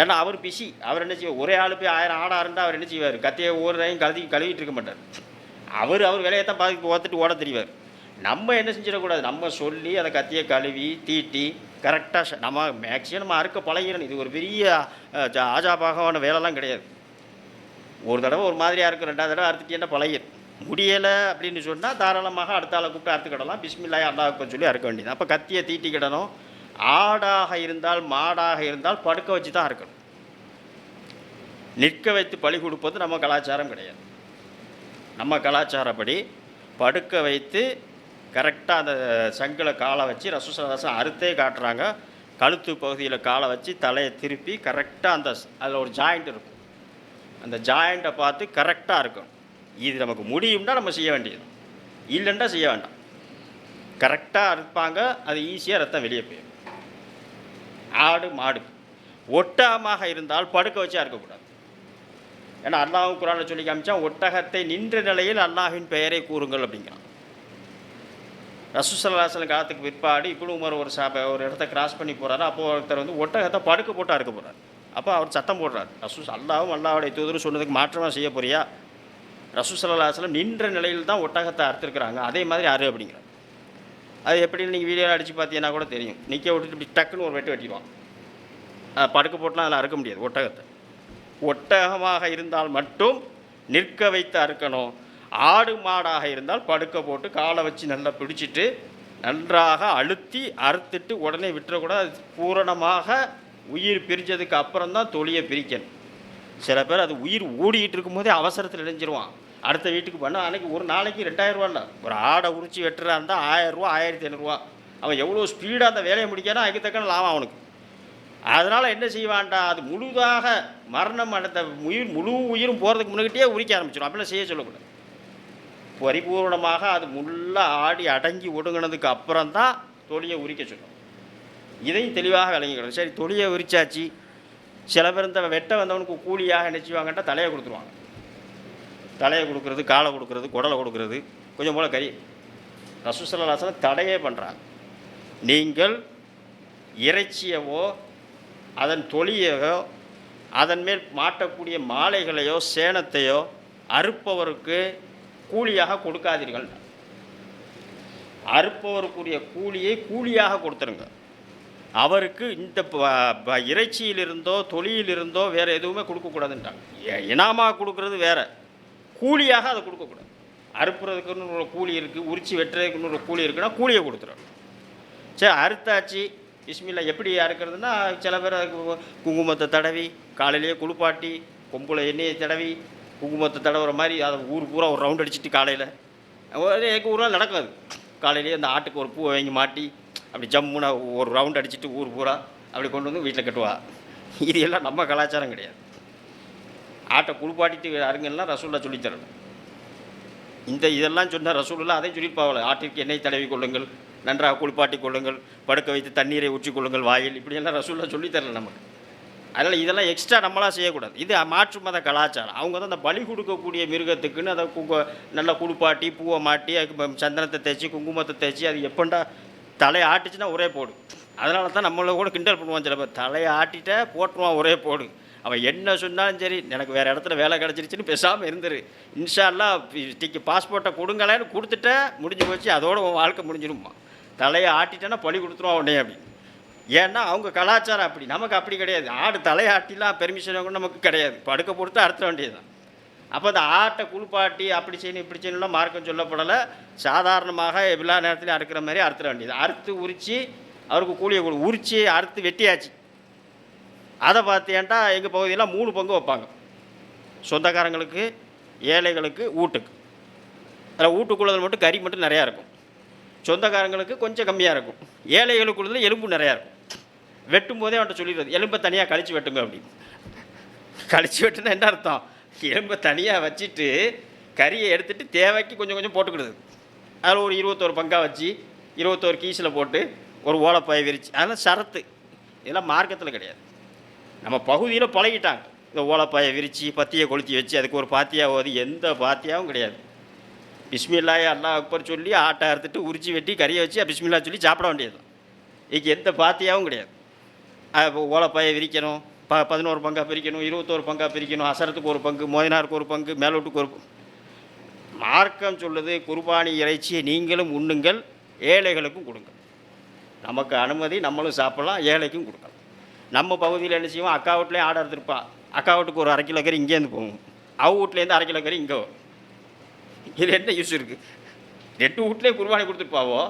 ஏன்னா அவர் பிஸி, அவர் என்ன செய்வார், ஒரே ஆள் போய் 1000 ஆடாக இருந்தால் அவர் என்ன செய்வார், கத்தியை ஒவ்வொரு டைம் கழுவிட்டு இருக்க மாட்டார். அவர் வேலையை தான் பாதிக்கு பார்த்துட்டு ஓட தெரிவார். நம்ம என்ன செஞ்சிடக்கூடாது, நம்ம சொல்லி அதை கத்தியை கழுவி தீட்டி கரெக்டாக நம்ம மேக்ஸிமம் நம்ம அறுக்க பழகிடணும். இது ஒரு பெரிய ஆஜாபாகமான வேலைலாம் கிடையாது. ஒரு தடவை ஒரு மாதிரியாக இருக்கும், 2வது தடவை அறுத்துட்டீங்கன்னா பழகிடும். முடியலை அப்படின்னு சொன்னால் தாராளமாக அடுத்த ஆளை கூப்பிட்டு அறுத்துக்கிடலாம், பிஸ்மில்லாஹி அல்லாஹ் அக்பர் சொல்லி அறுக்க வேண்டியது. அப்போ கத்தியை தீட்டிக்கிடணும். ஆடாக இருந்தால் மாடாக இருந்தால் படுக்க வச்சு தான் இருக்கணும். நிற்க வைத்து பலி கொடுப்பது நம்ம கலாச்சாரம் கிடையாது. நம்ம கலாச்சாரப்படி படுக்க வைத்து கரெக்டாக அந்த சங்கில் காலை வச்சு ரசூலுல்லாஹி அறுத்தே காட்டுறாங்க. கழுத்து பகுதியில் காலை வச்சு தலையை திருப்பி கரெக்டாக அதில் ஒரு ஜாயிண்ட் இருக்கும். அந்த ஜாயிண்ட்டை பார்த்து கரெக்டாக இருக்கும். இது நமக்கு முடியும்னா நம்ம செய்ய வேண்டியது, இல்லைன்னா செய்ய வேண்டாம். கரெக்டாக அறுப்பாங்க, அது ஈஸியாக ரத்தம் வெளியே போயிடும். ஆடு மாடு ஒட்டகமாக இருந்தால் படுக்க வச்சு அறுக்கக்கூடாது. ஏன்னா அல்லாஹ் குர்ஆனில் சொல்லி காமிச்சா, ஒட்டகத்தை நின்ற நிலையில் அல்லாஹ்வின் பெயரை கூறுங்கள் அப்படிங்கிறான். ரசூல் ஸல்லல்லாஹு அலைஹி வஸல்லம் காலத்துக்கு பிற்பாடு இப்னு உமர் ஒரு இடத்த கிராஸ் பண்ணி போகிறாரு. அப்போது ஒருத்தர் ஒட்டகத்தை படுக்க போட்டு அறுக்க போகிறார். அப்போ அவர் சத்தம் போடுறார், அல்லாஹ்வும் அல்லாஹ்வுடைய தூதரும் சொன்னதுக்கு மாற்றமாக செய்ய போறியா? ரசூல் ஸல்லல்லாஹு அலைஹி வஸல்லம் நின்ற நிலையில் தான் ஒட்டகத்தை அறுத்துருக்குறாங்க, அதே மாதிரி அறு அப்படிங்கிறார். அது எப்படின்னு நீங்கள் வீடியோவில் அடித்து பார்த்தீங்கன்னா கூட தெரியும். நிற்க விட்டுட்டு இப்படி டக்குன்னு ஒரு வெட்டிடுவான். படுக்க போட்டுலாம் அதில் அறுக்க முடியாது ஒட்டகத்தை. ஒட்டகமாக இருந்தால் மட்டும் நிற்க வைத்து அறுக்கணும். ஆடு மாடாக இருந்தால் படுக்க போட்டு காலை வச்சு நல்லா பிடிச்சிட்டு நன்றாக அழுத்தி அறுத்துட்டு உடனே விட்டுறக்கூடாது. பூரணமாக உயிர் பிரிஞ்சதுக்கு அப்புறம் தான் தொலியை பிரிக்கணும். சில பேர் அது உயிர் ஓடிக்கிட்டு இருக்கும்போதே அவசரத்தில் இணைஞ்சிருவான். அடுத்த வீட்டுக்கு பண்ணால் அன்றைக்கி ஒரு நாளைக்கு 2000 இல்லை, ஒரு ஆடை உரிச்சி வெட்டுறா இருந்தால் 1000 ரூபா 1500 அவன் எவ்வளோ ஸ்பீடாக அந்த வேலையை முடிக்கானோ அதுக்கு தக்கன லாபம் அவனுக்கு. அதனால் என்ன செய்வான்டா, அது முழுதாக மரணம் அடைந்த முழு உயிரும் போகிறதுக்கு முன்னாடியே உரிக்க ஆரம்பிச்சிடும். அப்படிலாம் செய்ய சொல்லக்கூடாது. பரிபூர்ணமாக அது முள்ளாக ஆடி அடங்கி ஒடுங்கினதுக்கு அப்புறம்தான் தொலியை உரிக்க சொல்லணும். இதையும் தெளிவாக விளங்கிக்கணும். சரி, தொலியை உரிச்சாச்சு. சில பேர் இந்த வெட்ட வந்தவனுக்கு கூலியாக என்ன செய்வாங்கன்ட்டா தலையை கொடுத்துருவாங்க. தலையை கொடுக்குறது, காலை கொடுக்குறது, குடலை கொடுக்குறது, கொஞ்சம் போல் கறி. ரசூல் ஸல்லல்லாஹு அலைஹி வஸல்லம் தடையே பண்ணுறாங்க. நீங்கள் இறைச்சியவோ அதன் தொலியையோ அதன் மேல் மாட்டக்கூடிய மாலைகளையோ சேனத்தையோ அறுப்பவருக்கு கூலியாக கொடுக்காதீர்கள். அறுப்பவருக்குரிய கூலியை கூலியாக கொடுத்துருங்க. அவருக்கு இந்த இறைச்சியிலிருந்தோ தொலியிலிருந்தோ வேறு எதுவுமே கொடுக்கக்கூடாதுன்றாங்க. இனாமாக கொடுக்குறது வேறு, கூலியாக அதை கொடுக்கக்கூடாது. அறுப்புறதுக்குன்னு ஒரு கூலி இருக்குது, உரிச்சி வெட்டுறதுக்குன்னு ஒரு கூலி இருக்குன்னா கூலியை கொடுத்துரும். சரி, அறுத்தாச்சு பிஸ்மில்லா. எப்படி அறுக்கிறதுனா, சில பேர் அதுக்கு குங்குமத்தை தடவி காலையிலேயே குளிப்பாட்டி கொம்புல எண்ணெயை தடவி குங்குமத்தை தடவுற மாதிரி அதை ஊர் பூரா ஒரு ரவுண்ட் அடிச்சுட்டு காலையில் எங்கள் ஊரில் நடக்காது. காலையிலேயே அந்த ஆட்டுக்கு ஒரு பூவை வாங்கி மாட்டி அப்படி ஜம்முன்னா ஒரு ரவுண்ட் அடிச்சுட்டு ஊர் பூரா அப்படி கொண்டு வந்து வீட்டில் கட்டுவா. இது எல்லாம் நம்ம கலாச்சாரம் கிடையாது. ஆட்டை குளிப்பாட்டிட்டு அருங்கெல்லாம் ரசூலுல்லாஹ் சொல்லித்தரணும். இதெல்லாம் சொன்னால் ரசூலுல்லாஹ் அதை சொல்லியிருப்பாவல, ஆட்டிற்கு எண்ணெய் தடவி கொள்ளுங்கள், நன்றாக குளிப்பாட்டி கொள்ளுங்கள், படுக்க வைத்து தண்ணீரை ஊற்றி கொள்ளுங்கள் வாயில், இப்படியெல்லாம் ரசூலுல்லாஹ் சொல்லித்தரல நமக்கு. அதனால் இதெல்லாம் எக்ஸ்ட்ரா நம்மளாம் செய்யக்கூடாது. இது மாற்று மத கலாச்சாரம். அவங்க தான் அந்த பலி கொடுக்கக்கூடிய மிருகத்துக்குன்னு அதை நல்லா குளிப்பாட்டி பூவை மாட்டி அதுக்கு சந்தனத்தை தேய்ச்சி குங்குமத்தை தேய்ச்சி அது எப்பண்டா தலையை ஆட்டிச்சுன்னா ஒரே போடு. அதனால தான் நம்மளை கூட கிண்டல் பண்ணுவான் சில பேர், தலையை ஆட்டிட்ட போட்டுருவான் ஒரே போடு. அவன் என்ன சொன்னாலும் சரி, எனக்கு வேறு இடத்துல வேலை கிடச்சிருச்சுன்னு பேசாமல் இருந்துரு, இன்ஷா அல்லாஹ் பாஸ்போர்ட்டை கொடுங்களேன்னு கொடுத்துட்ட முடிஞ்சு போச்சு, அதோட உன் வாழ்க்கை முடிஞ்சிடுமா. தலையை ஆட்டிட்டேன்னா பழி கொடுத்துருவான் உடனே அப்படி. ஏன்னா அவங்க கலாச்சாரம் அப்படி, நமக்கு அப்படி கிடையாது. ஆடு தலையாட்டிலாம் பெர்மிஷன் கூட நமக்கு கிடையாது, படுக்க போட்டு அறுத்த வேண்டியது தான். அப்போ அந்த ஆட்டை குளிப்பாட்டி அப்படி செய்யணும் இப்படி செய்யணும்லாம் மார்க்கம் சொல்லப்படலை. சாதாரணமாக எல்லா நேரத்துலையும் அறுக்கிற மாதிரி அறுத்துற வேண்டியது. அறுத்து உரித்து அவருக்கு கூலியை உரித்து அறுத்து வெட்டியாச்சு. அதை பார்த்தேன்ட்டா எங்கள் பகுதியெல்லாம் 3 பங்கு வைப்பாங்க. சொந்தக்காரங்களுக்கு, ஏழைகளுக்கு, வீட்டுக்கு. அதில் வீட்டுக்குள்ளதில் மட்டும் கறி மட்டும் நிறையா இருக்கும், சொந்தக்காரங்களுக்கு கொஞ்சம் கம்மியாக இருக்கும், ஏழைகளுக்குள்ளதில் எலும்பு நிறையா இருக்கும். வெட்டும் போதே அவன்கிட்ட சொல்லிடுறது, எலும்பை தனியாக கழித்து வெட்டுங்க அப்படின்னு. கழித்து வெட்டுனா என்ன அர்த்தம், எலும்பை தனியாக வச்சுட்டு கறியை எடுத்துகிட்டு தேவைக்கு கொஞ்சம் கொஞ்சம் போட்டுக்கிடுது. அதில் ஒரு 21 பங்காக வச்சு 21 கீஸில் போட்டு ஒரு ஓலைப்பாயை விரிச்சு, அதெல்லாம் சரத்து. இதெல்லாம் மார்க்கத்தில் கிடையாது. நம்ம பகுதியில் பழகிட்டாங்க. இந்த ஓலைப்பாயை விரித்து பத்தியை கொளுத்தி வச்சு அதுக்கு ஒரு பாத்தியா ஓதி, எந்த பாத்தியாவும் கிடையாது. பிஸ்மில்லாஹ் அல்லாஹ் அக்பர் சொல்லி ஆட்டை அறுத்துட்டு உரிச்சி வெட்டி கறியை வச்சு பிஸ்மில்லா சொல்லி சாப்பிட வேண்டியது தான். இதுக்கு எந்த பாத்தியாவும் கிடையாது. ஓலைப்பாயை விரிக்கணும், 11 பங்காக பிரிக்கணும், 21 பங்காக பிரிக்கணும், அசரத்துக்கு ஒரு பங்கு, மோதினாருக்கு ஒரு பங்கு, மேலோட்டுக்கு ஒரு பங்கு. மார்க்கம் சொல்லுது, குர்பானி இறைச்சியை நீங்களும் உண்ணுங்கள், ஏழைகளுக்கும் கொடுங்க. நமக்கு அனுமதி, நம்மளும் சாப்பிட்லாம், ஏழைக்கும் கொடுக்கலாம். நம்ம பகுதியில் என்ன செய்வோம், அக்கா வீட்லேயும் ஆடை அறுத்துருப்பான், அக்கா வீட்டுக்கு ஒரு 1/2 கிலோ கறி இங்கேருந்து போகும், அவ வீட்லேருந்து 1/2 கிலோ கறி இங்கே வரும். இது என்ன யூஸ் இருக்குது? 2 வீட்லேயும் குர்பானி கொடுத்துருப்பாவோ,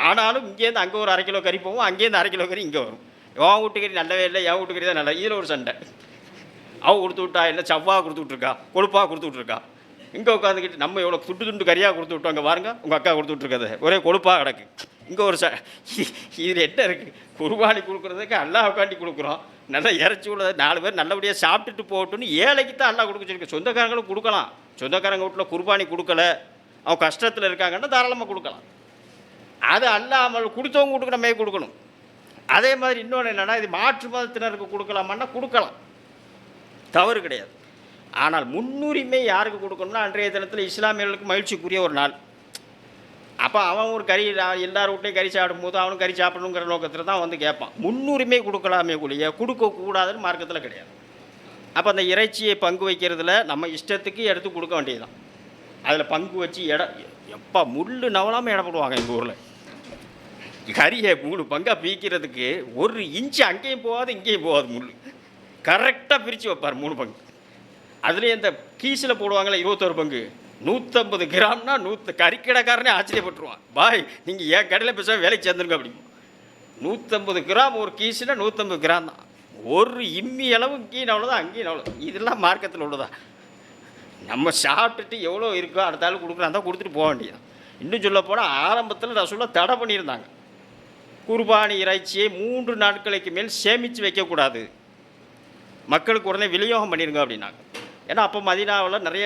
ஆனாலும் இங்கேருந்து அங்கே ஒரு 1/2 கிலோ கறி போவோம், அங்கேருந்து 1/2 கிலோ கறி இங்கே வரும். உன் வீட்டு கறி நல்லவே இல்லை, என் வீட்டு கறி தான் நல்லா. இதில் ஒரு சண்டை. அவ கொடுத்து விட்டா இல்லை, சவ்வாக கொடுத்து விட்ருக்கா, கொழுப்பாக கொடுத்து விட்ருக்கா. இங்கே உட்காந்துக்கிட்டு நம்ம எவ்வளோ துண்டு துண்டு கறியாக கொடுத்து விட்டோம், அங்கே பாருங்க உங்கள் அக்கா கொடுத்து விட்ருக்கது ஒரே கொழுப்பாக கிடக்கு. இங்கே ஒரு இதில் என்ன இருக்குது? குர்பானி கொடுக்குறதுக்கு அல்லாஹ் உட்காண்டி கொடுக்குறோம். நல்லா இறச்சி உள்ள 4 பேர் நல்லபடியாக சாப்பிட்டுட்டு போகட்டுன்னு ஏழைக்கு தான் அல்லாஹ் கொடுக்க சொல்லியிருக்கு. சொந்தக்காரங்களும் கொடுக்கலாம். சொந்தக்காரங்க வீட்டில் குர்பானி கொடுக்கல, அவங்க கஷ்டத்தில் இருக்காங்கன்னா தாராளமாக கொடுக்கலாம். அது அல்லாமல் கொடுத்தவங்க கொடுக்க நம்ம கொடுக்கணும். அதே மாதிரி இன்னொன்று என்னென்னா, இது மாற்று மதத்தினருக்கு கொடுக்கலாமான்னா கொடுக்கலாம், தவறு கிடையாது. ஆனால் முன்னுரிமை யாருக்கு கொடுக்கணும்னா, அன்றைய தினத்தில் இஸ்லாமியர்களுக்கு மகிழ்ச்சிக்குரிய ஒரு நாள். அப்போ அவன் ஒரு கறி எல்லார் வீட்டையும் கறி சாப்பிடும்போது அவனும் கறி சாப்பிடணுங்கிற நோக்கத்தில் தான் வந்து கேட்பான். முன்னுரிமை கொடுக்கலாமே கூடிய கொடுக்கக்கூடாதுன்னு மார்க்கத்தில் கிடையாது. அப்போ அந்த இறைச்சியை பங்கு வைக்கிறதுல நம்ம இஷ்டத்துக்கு எடுத்து கொடுக்க வேண்டியதுதான். அதில் பங்கு வச்சு எப்போ முள் நவலாமல் இடப்படுவாங்க எங்கள் ஊரில். கறியை 3 பங்காக பிரிக்கிறதுக்கு 1 இன்ச்சு அங்கேயும் போகாது இங்கேயும் போகாது, முள் கரெக்டாக பிரித்து வைப்பார் 3 பங்கு. அதுலேயும் இந்த கீஸில் போடுவாங்களே 21 பங்கு, 150 கிராம்னா கறிக்கடைக்காரனே ஆச்சரியப்பட்டுருவான். பாய் நீங்கள் ஏன் கடையில் பேச வேலைக்கு சேர்ந்துருங்க அப்படி. 150 கிராம் ஒரு கீஸுனா 150 கிராம் தான். 1 இம்மி அளவு இங்கேயும் அவ்வளோதான் அங்கேயும் அவ்வளோ. இதெல்லாம் மார்க்கத்தில் உள்ளதா? நம்ம சாப்பிட்டுட்டு எவ்வளோ இருக்கோ அடுத்த ஆள் கொடுக்குறான் தான் கொடுத்துட்டு போக வேண்டியதான். இன்னும் சொல்ல போனால் ஆரம்பத்தில் ரசூலுல்லாஹ் தடை பண்ணியிருந்தாங்க. குர்பானி இறைச்சியை 3 நாட்களுக்கு மேல் சேமித்து வைக்கக்கூடாது, மக்களுக்கு உடனே விநியோகம் பண்ணிடுங்க அப்படின்னாங்க. ஏன்னா அப்போ மதீனாவில் நிறைய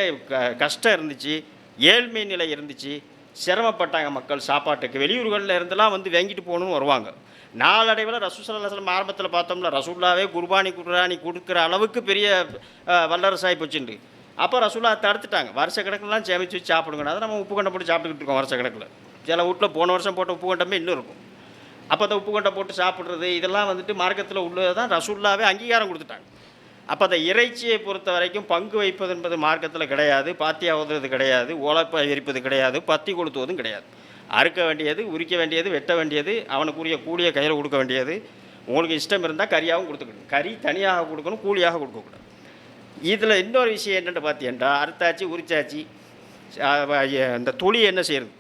கஷ்டம் இருந்துச்சு, ஏழ்மை நிலை இருந்துச்சு, சிரமப்பட்டாங்க மக்கள் சாப்பாட்டுக்கு. வெளியூர்களில் இருந்தெல்லாம் வந்து வாங்கிட்டு போகணுன்னு வருவாங்க. நாளடைவில் ரசூல் ஸல்லல்லாஹு அலைஹி வஸல்லம் ஆரம்பத்தில் பார்த்தோம்ல, ரசூலுல்லாஹ்வே குர்பானி கொடுக்குற அளவுக்கு பெரிய வல்லரசாகி போச்சுண்டு. அப்போ ரசூலுல்லாஹ் தடுத்துட்டாங்க. வருஷ கணக்கிலலாம் சேமித்து வச்சு சாப்பிடுங்க. அதை நம்ம உப்பு கண்டை போட்டு சாப்பிட்டுக்கிட்டு இருக்கோம் வருஷ கணக்கில். சில வீட்டில் போன வருஷம் போட்ட உப்பு கண்டமே இன்னும் இருக்கும். அப்போ அந்த உப்பு கண்டை போட்டு சாப்பிட்றது இதெல்லாம் வந்துட்டு மார்க்கத்தில் உள்ளது தான். ரசூலுல்லாஹ்வே அங்கீகாரம் கொடுத்துட்டாங்க. அப்போ அந்த இறைச்சியை பொறுத்த வரைக்கும் பங்கு வைப்பது என்பது மார்க்கத்தில் கிடையாது. பாத்தியா ஓதுறது கிடையாது, ஓலப்பை எரிப்பது கிடையாது, பத்தி கொளுத்துவதும் கிடையாது. அறுக்க வேண்டியது, உரிக்க வேண்டியது, வெட்ட வேண்டியது, அவனுக்குரிய கூலியை கையில் கொடுக்க வேண்டியது. உங்களுக்கு இஷ்டம் இருந்தால் கறியாகவும் கொடுத்துக்கணும். கறி தனியாக கொடுக்கணும், கூலியாக கொடுக்கக்கூடாது. இதில் இன்னொரு விஷயம் என்னென்னு பார்த்தீங்கன்னா, அறுத்தாச்சு உரிச்சாச்சு, இந்த தொழில் என்ன செய்கிறது?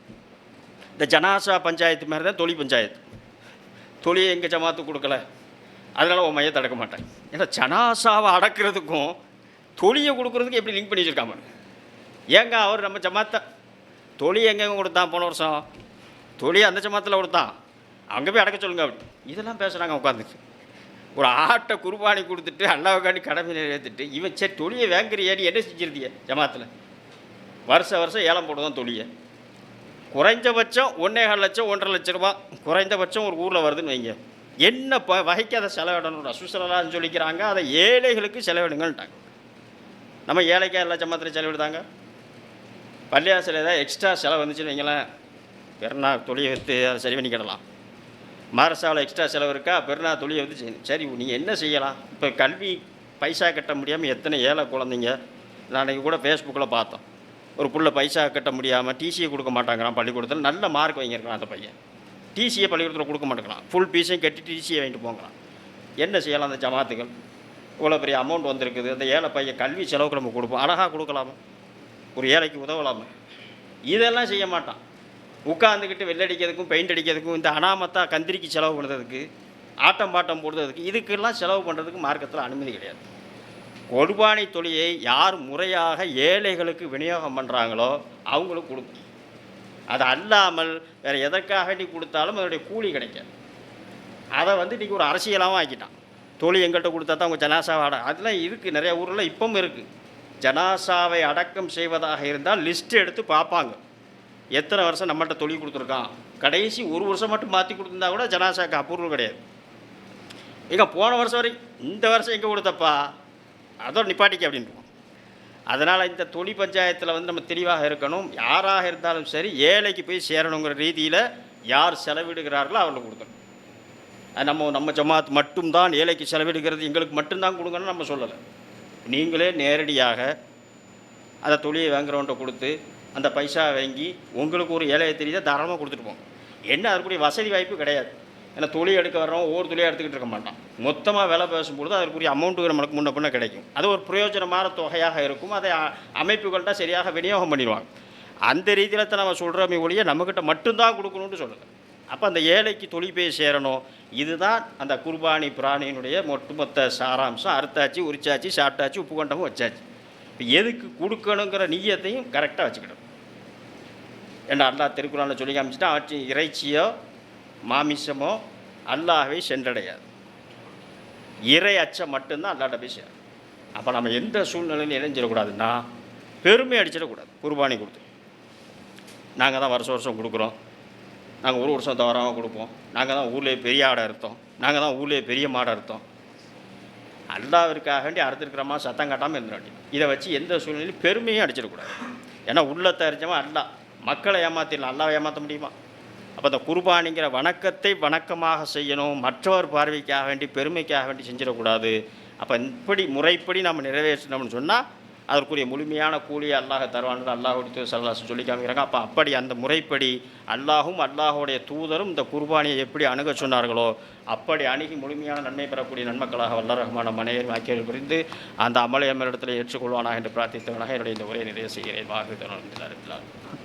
இந்த ஜனாசா பஞ்சாயத்து மாதிரி தான் தொழில் பஞ்சாயத்து. தொழியை எங்கள் ஜமாத்து கொடுக்கல, அதனால் உன் மையத்தை அடக்க மாட்டேன். ஏன்னா ஜனாசாவை அடக்கிறதுக்கும் தொழியை கொடுக்குறதுக்கு எப்படி லிங்க் பண்ணி வச்சுருக்காம? ஏங்க அவர் நம்ம ஜமாத்தை தொழில் எங்கெங்க கொடுத்தான் போன வருஷம்? தொழில் அந்த ஜமாத்தில் கொடுத்தான், அங்கே போய் அடக்க சொல்லுங்க அப்படி. இதெல்லாம் பேசுகிறாங்க உட்காந்துட்டு. ஒரு ஆட்டை குர்பானி கொடுத்துட்டு அல்லாஹ்வுக்காண்டி கடமை நிறைவேற்றிட்டு இவன் சரி தொழியை வாங்குறியாடி என்ன செஞ்சிருந்தீங்க ஜமாத்தில்? வருஷம் ஏலம் போடுதான் தொழியை. குறைஞ்சபட்சம் 1.25 லட்சம் 1.5 லட்ச ரூபா குறைந்தபட்சம் ஒரு ஊரில் வருதுன்னு வைங்க. என்ன வகைக்கு அதை செலவிடணும் ரசூல் ஸல்லல்லாஹு அலைஹி வஸல்லம் சொல்லிக்கிறாங்க, அதை ஏழைகளுக்கு செலவிடுங்கன்ட்டாங்க. நம்ம ஏழைக்கா எல்லா ஜமாத்திலையும் செலவிடுதாங்க? பள்ளியாசில் ஏதாவது எக்ஸ்ட்ரா செலவு வந்துச்சுன்னு வைங்களேன், பெருநாள் தொழியை வைத்து அதை சரி பண்ணிக்கிடலாம். மதரசாவில் எக்ஸ்ட்ரா செலவு இருக்கா, பெருநாள் தொழியை வந்து செய்யணும். சரி நீங்கள் என்ன செய்யலாம்? இப்போ கல்வி பைசா கட்ட முடியாமல் எத்தனை ஏழை குழந்தைங்க. நான் அன்றைக்கி கூட ஃபேஸ்புக்கில் பார்த்தோம், ஒரு புள்ள பைசா கட்ட முடியாமல் டிசியை கொடுக்க மாட்டாங்கிறான் பள்ளிக்கூடத்தில். நல்ல மார்க் வாங்கியிருக்கான் அந்த பையன், டிசியை பள்ளிக்கூடத்தில் கொடுக்க மாட்டேங்கிறான். ஃபுல் ஃபீஸையும் கட்டி டிசியை வாங்கிட்டு போங்கிறான். என்ன செய்யலாம் அந்த ஜமாத்துகள்? இவ்வளோ பெரிய அமௌண்ட் வந்திருக்குது, அந்த ஏழை பையன் கல்வி செலவுக்கு நம்ம கொடுப்போம், அழகாக கொடுக்கலாமா? ஒரு ஏழைக்கு உதவலாமா? இதெல்லாம் செய்ய மாட்டான். உட்காந்துக்கிட்டு வெள்ளடிக்கிறதுக்கும் பெயிண்ட் அடிக்கிறதுக்கும், இந்த அனாமத்தாக கந்திரிக்கு செலவு பண்ணுறதுக்கு, ஆட்டம் பாட்டம் போடுறதுக்கு, இதுக்கெல்லாம் செலவு பண்ணுறதுக்கு மார்க்கத்தில் அனுமதி கிடையாது. குர்பானி தொழியை யார் முறையாக ஏழைகளுக்கு விநியோகம் பண்ணுறாங்களோ அவங்களுக்கு கொடுக்கும். அது அல்லாமல் வேறு எதற்காக வேண்டி கொடுத்தாலும் அதனுடைய கூலி கிடைக்காது. அதை வந்து இன்றைக்கி ஒரு அரசியலாகவும் ஆக்கிட்டான். தொழில் எங்கள்கிட்ட கொடுத்தா தான் அவங்க ஜனாசாவை அதெல்லாம் இருக்குது, நிறைய ஊரில் இப்பவும் இருக்குது. ஜனாசாவை அடக்கம் செய்வதாக இருந்தால் லிஸ்ட்டு எடுத்து பார்ப்பாங்க, எத்தனை வருஷம் நம்மள்கிட்ட தொழில் கொடுத்துருக்கான். கடைசி 1 வருஷம் மட்டும் மாற்றி கொடுத்துருந்தா கூட ஜனாசாக்கு அப்ரூவல் கிடையாது. எங்கே போன வருஷம் வரைக்கும் இந்த வருஷம் எங்கே கொடுத்தப்பா, அதோட நிப்பாட்டிக்க அப்படின்ட்டு. அதனால் இந்த தொழில் பஞ்சாயத்தில் வந்து நம்ம தெளிவாக இருக்கணும். யாராக இருந்தாலும் சரி ஏழைக்கு போய் சேரணுங்கிற ரீதியில் யார் செலவிடுகிறார்களோ அவர்களுக்கு கொடுக்கணும். அது நம்ம ஜமாத் மட்டும்தான் ஏழைக்கு செலவிடுகிறது, எங்களுக்கு மட்டும்தான் கொடுங்கன்னு நம்ம சொல்லலை. நீங்களே நேரடியாக அந்த தொழிலை வாங்குறவன்ட்ட கொடுத்து அந்த பைசா வாங்கி உங்களுக்கு ஒரு ஏழையை தெரியுதா தாராளமாக கொடுத்துட்டு போங்க. என்ன அதுக்குரிய வசதி வாய்ப்பு கிடையாது. ஏன்னா தொழில் எடுக்க வர்றோம் ஒவ்வொரு தொழிலாக எடுத்துக்கிட்டு இருக்க மாட்டான். மொத்தமாக வேலை பேசும்பொழுது அதற்குரிய அமௌண்ட்டு நம்மளுக்கு முன்ன பின்ன கிடைக்கும். அது ஒரு பிரயோஜனமான தொகையாக இருக்கும். அதை அமைப்புகள்கிட்ட சரியாக விநியோகம் பண்ணிடுவாங்க. அந்த ரீதியில் தான் நம்ம சொல்கிறோமே ஒழிய நம்மக்கிட்ட மட்டும்தான் கொடுக்கணும்னு சொல்லுங்கள். அப்போ அந்த ஏழைக்கு தொழில் போய் சேரணும். இதுதான் அந்த குர்பானி பிராணியினுடைய ஒட்டுமொத்த சாராம்சம். அறுத்தாச்சு, உரிச்சாச்சு, சாப்பிட்டாச்சு, உப்பு கொண்டமும் வச்சாச்சு. இப்போ எதுக்கு கொடுக்கணுங்கிற நியத்தையும் கரெக்டாக வச்சுக்கிடணும். ஏன்னா அல்லாஹ் திருக்குறானில் சொல்லி காமிச்சிட்டா அவற்றின் இறைச்சியோ மாமிசமோ அல்லாஹ்வை சென்றடையாது. இறை அச்சம் மட்டும்தான் அல்லாஹ்ட்ட போய் சேரும். அப்போ நம்ம எந்த சூழ்நிலையிலும் இணைஞ்சிடக்கூடாதுன்னா பெருமை அடிச்சிடக்கூடாது. குர்பானி கொடுத்து நாங்கள் தான் வருஷம் வருஷம் கொடுக்குறோம், நாங்கள் ஒரு வருஷம் தவறாமல் கொடுப்போம், நாங்கள் தான் ஊர்லேயே பெரிய ஆடை அறுத்தோம், நாங்கள் தான் ஊர்லேயே பெரிய மாடை அறுத்தோம். அல்லாஹ்விற்காக வேண்டி அறுத்துருக்கிறோமா சத்தம் காட்டாமல் இருந்துட வேண்டியது. இதை வச்சு எந்த சூழ்நிலையும் பெருமையும் அடிச்சிடக்கூடாது. ஏன்னா உள்ளத்தை அறிஞ்சவன் அல்லாஹ், மக்களை ஏமாற்றிடலாம், அல்லாஹ்வை ஏமாற்ற முடியுமா? அப்போ அந்த குர்பானிங்கிற வணக்கத்தை வணக்கமாக செய்யணும், மற்றவர் பார்வைக்காக வேண்டி பெருமைக்காக வேண்டி செஞ்சிடக்கூடாது. அப்போ இப்படி முறைப்படி நம்ம நிறைவேற்றணும்னு சொன்னால் அதற்குரிய முழுமையான கூலியை அல்லாஹ் தருவான்னு அல்லாஹுடைய ஸல்லல்லாஹு சொல்லி காமிக்கிறாங்க. அப்போ அப்படி அந்த முறைப்படி அல்லாஹும் அல்லாஹுடைய தூதரும் இந்த குர்பானியை எப்படி அணுக சொன்னார்களோ அப்படி அணுகி முழுமையான நன்மை பெறக்கூடிய நன்மக்களாக வல்ல ரஹ்மான மனையர் வாக்கியர்கள் புரிந்து அந்த அமலை அமலிடத்தில் ஏற்றுக்கொள்வானாக என்று பிரார்த்தித்தவனாக என்னுடைய இந்த உரையை நிறைவு செய்கிறேன். வாஹிர் தருணம்.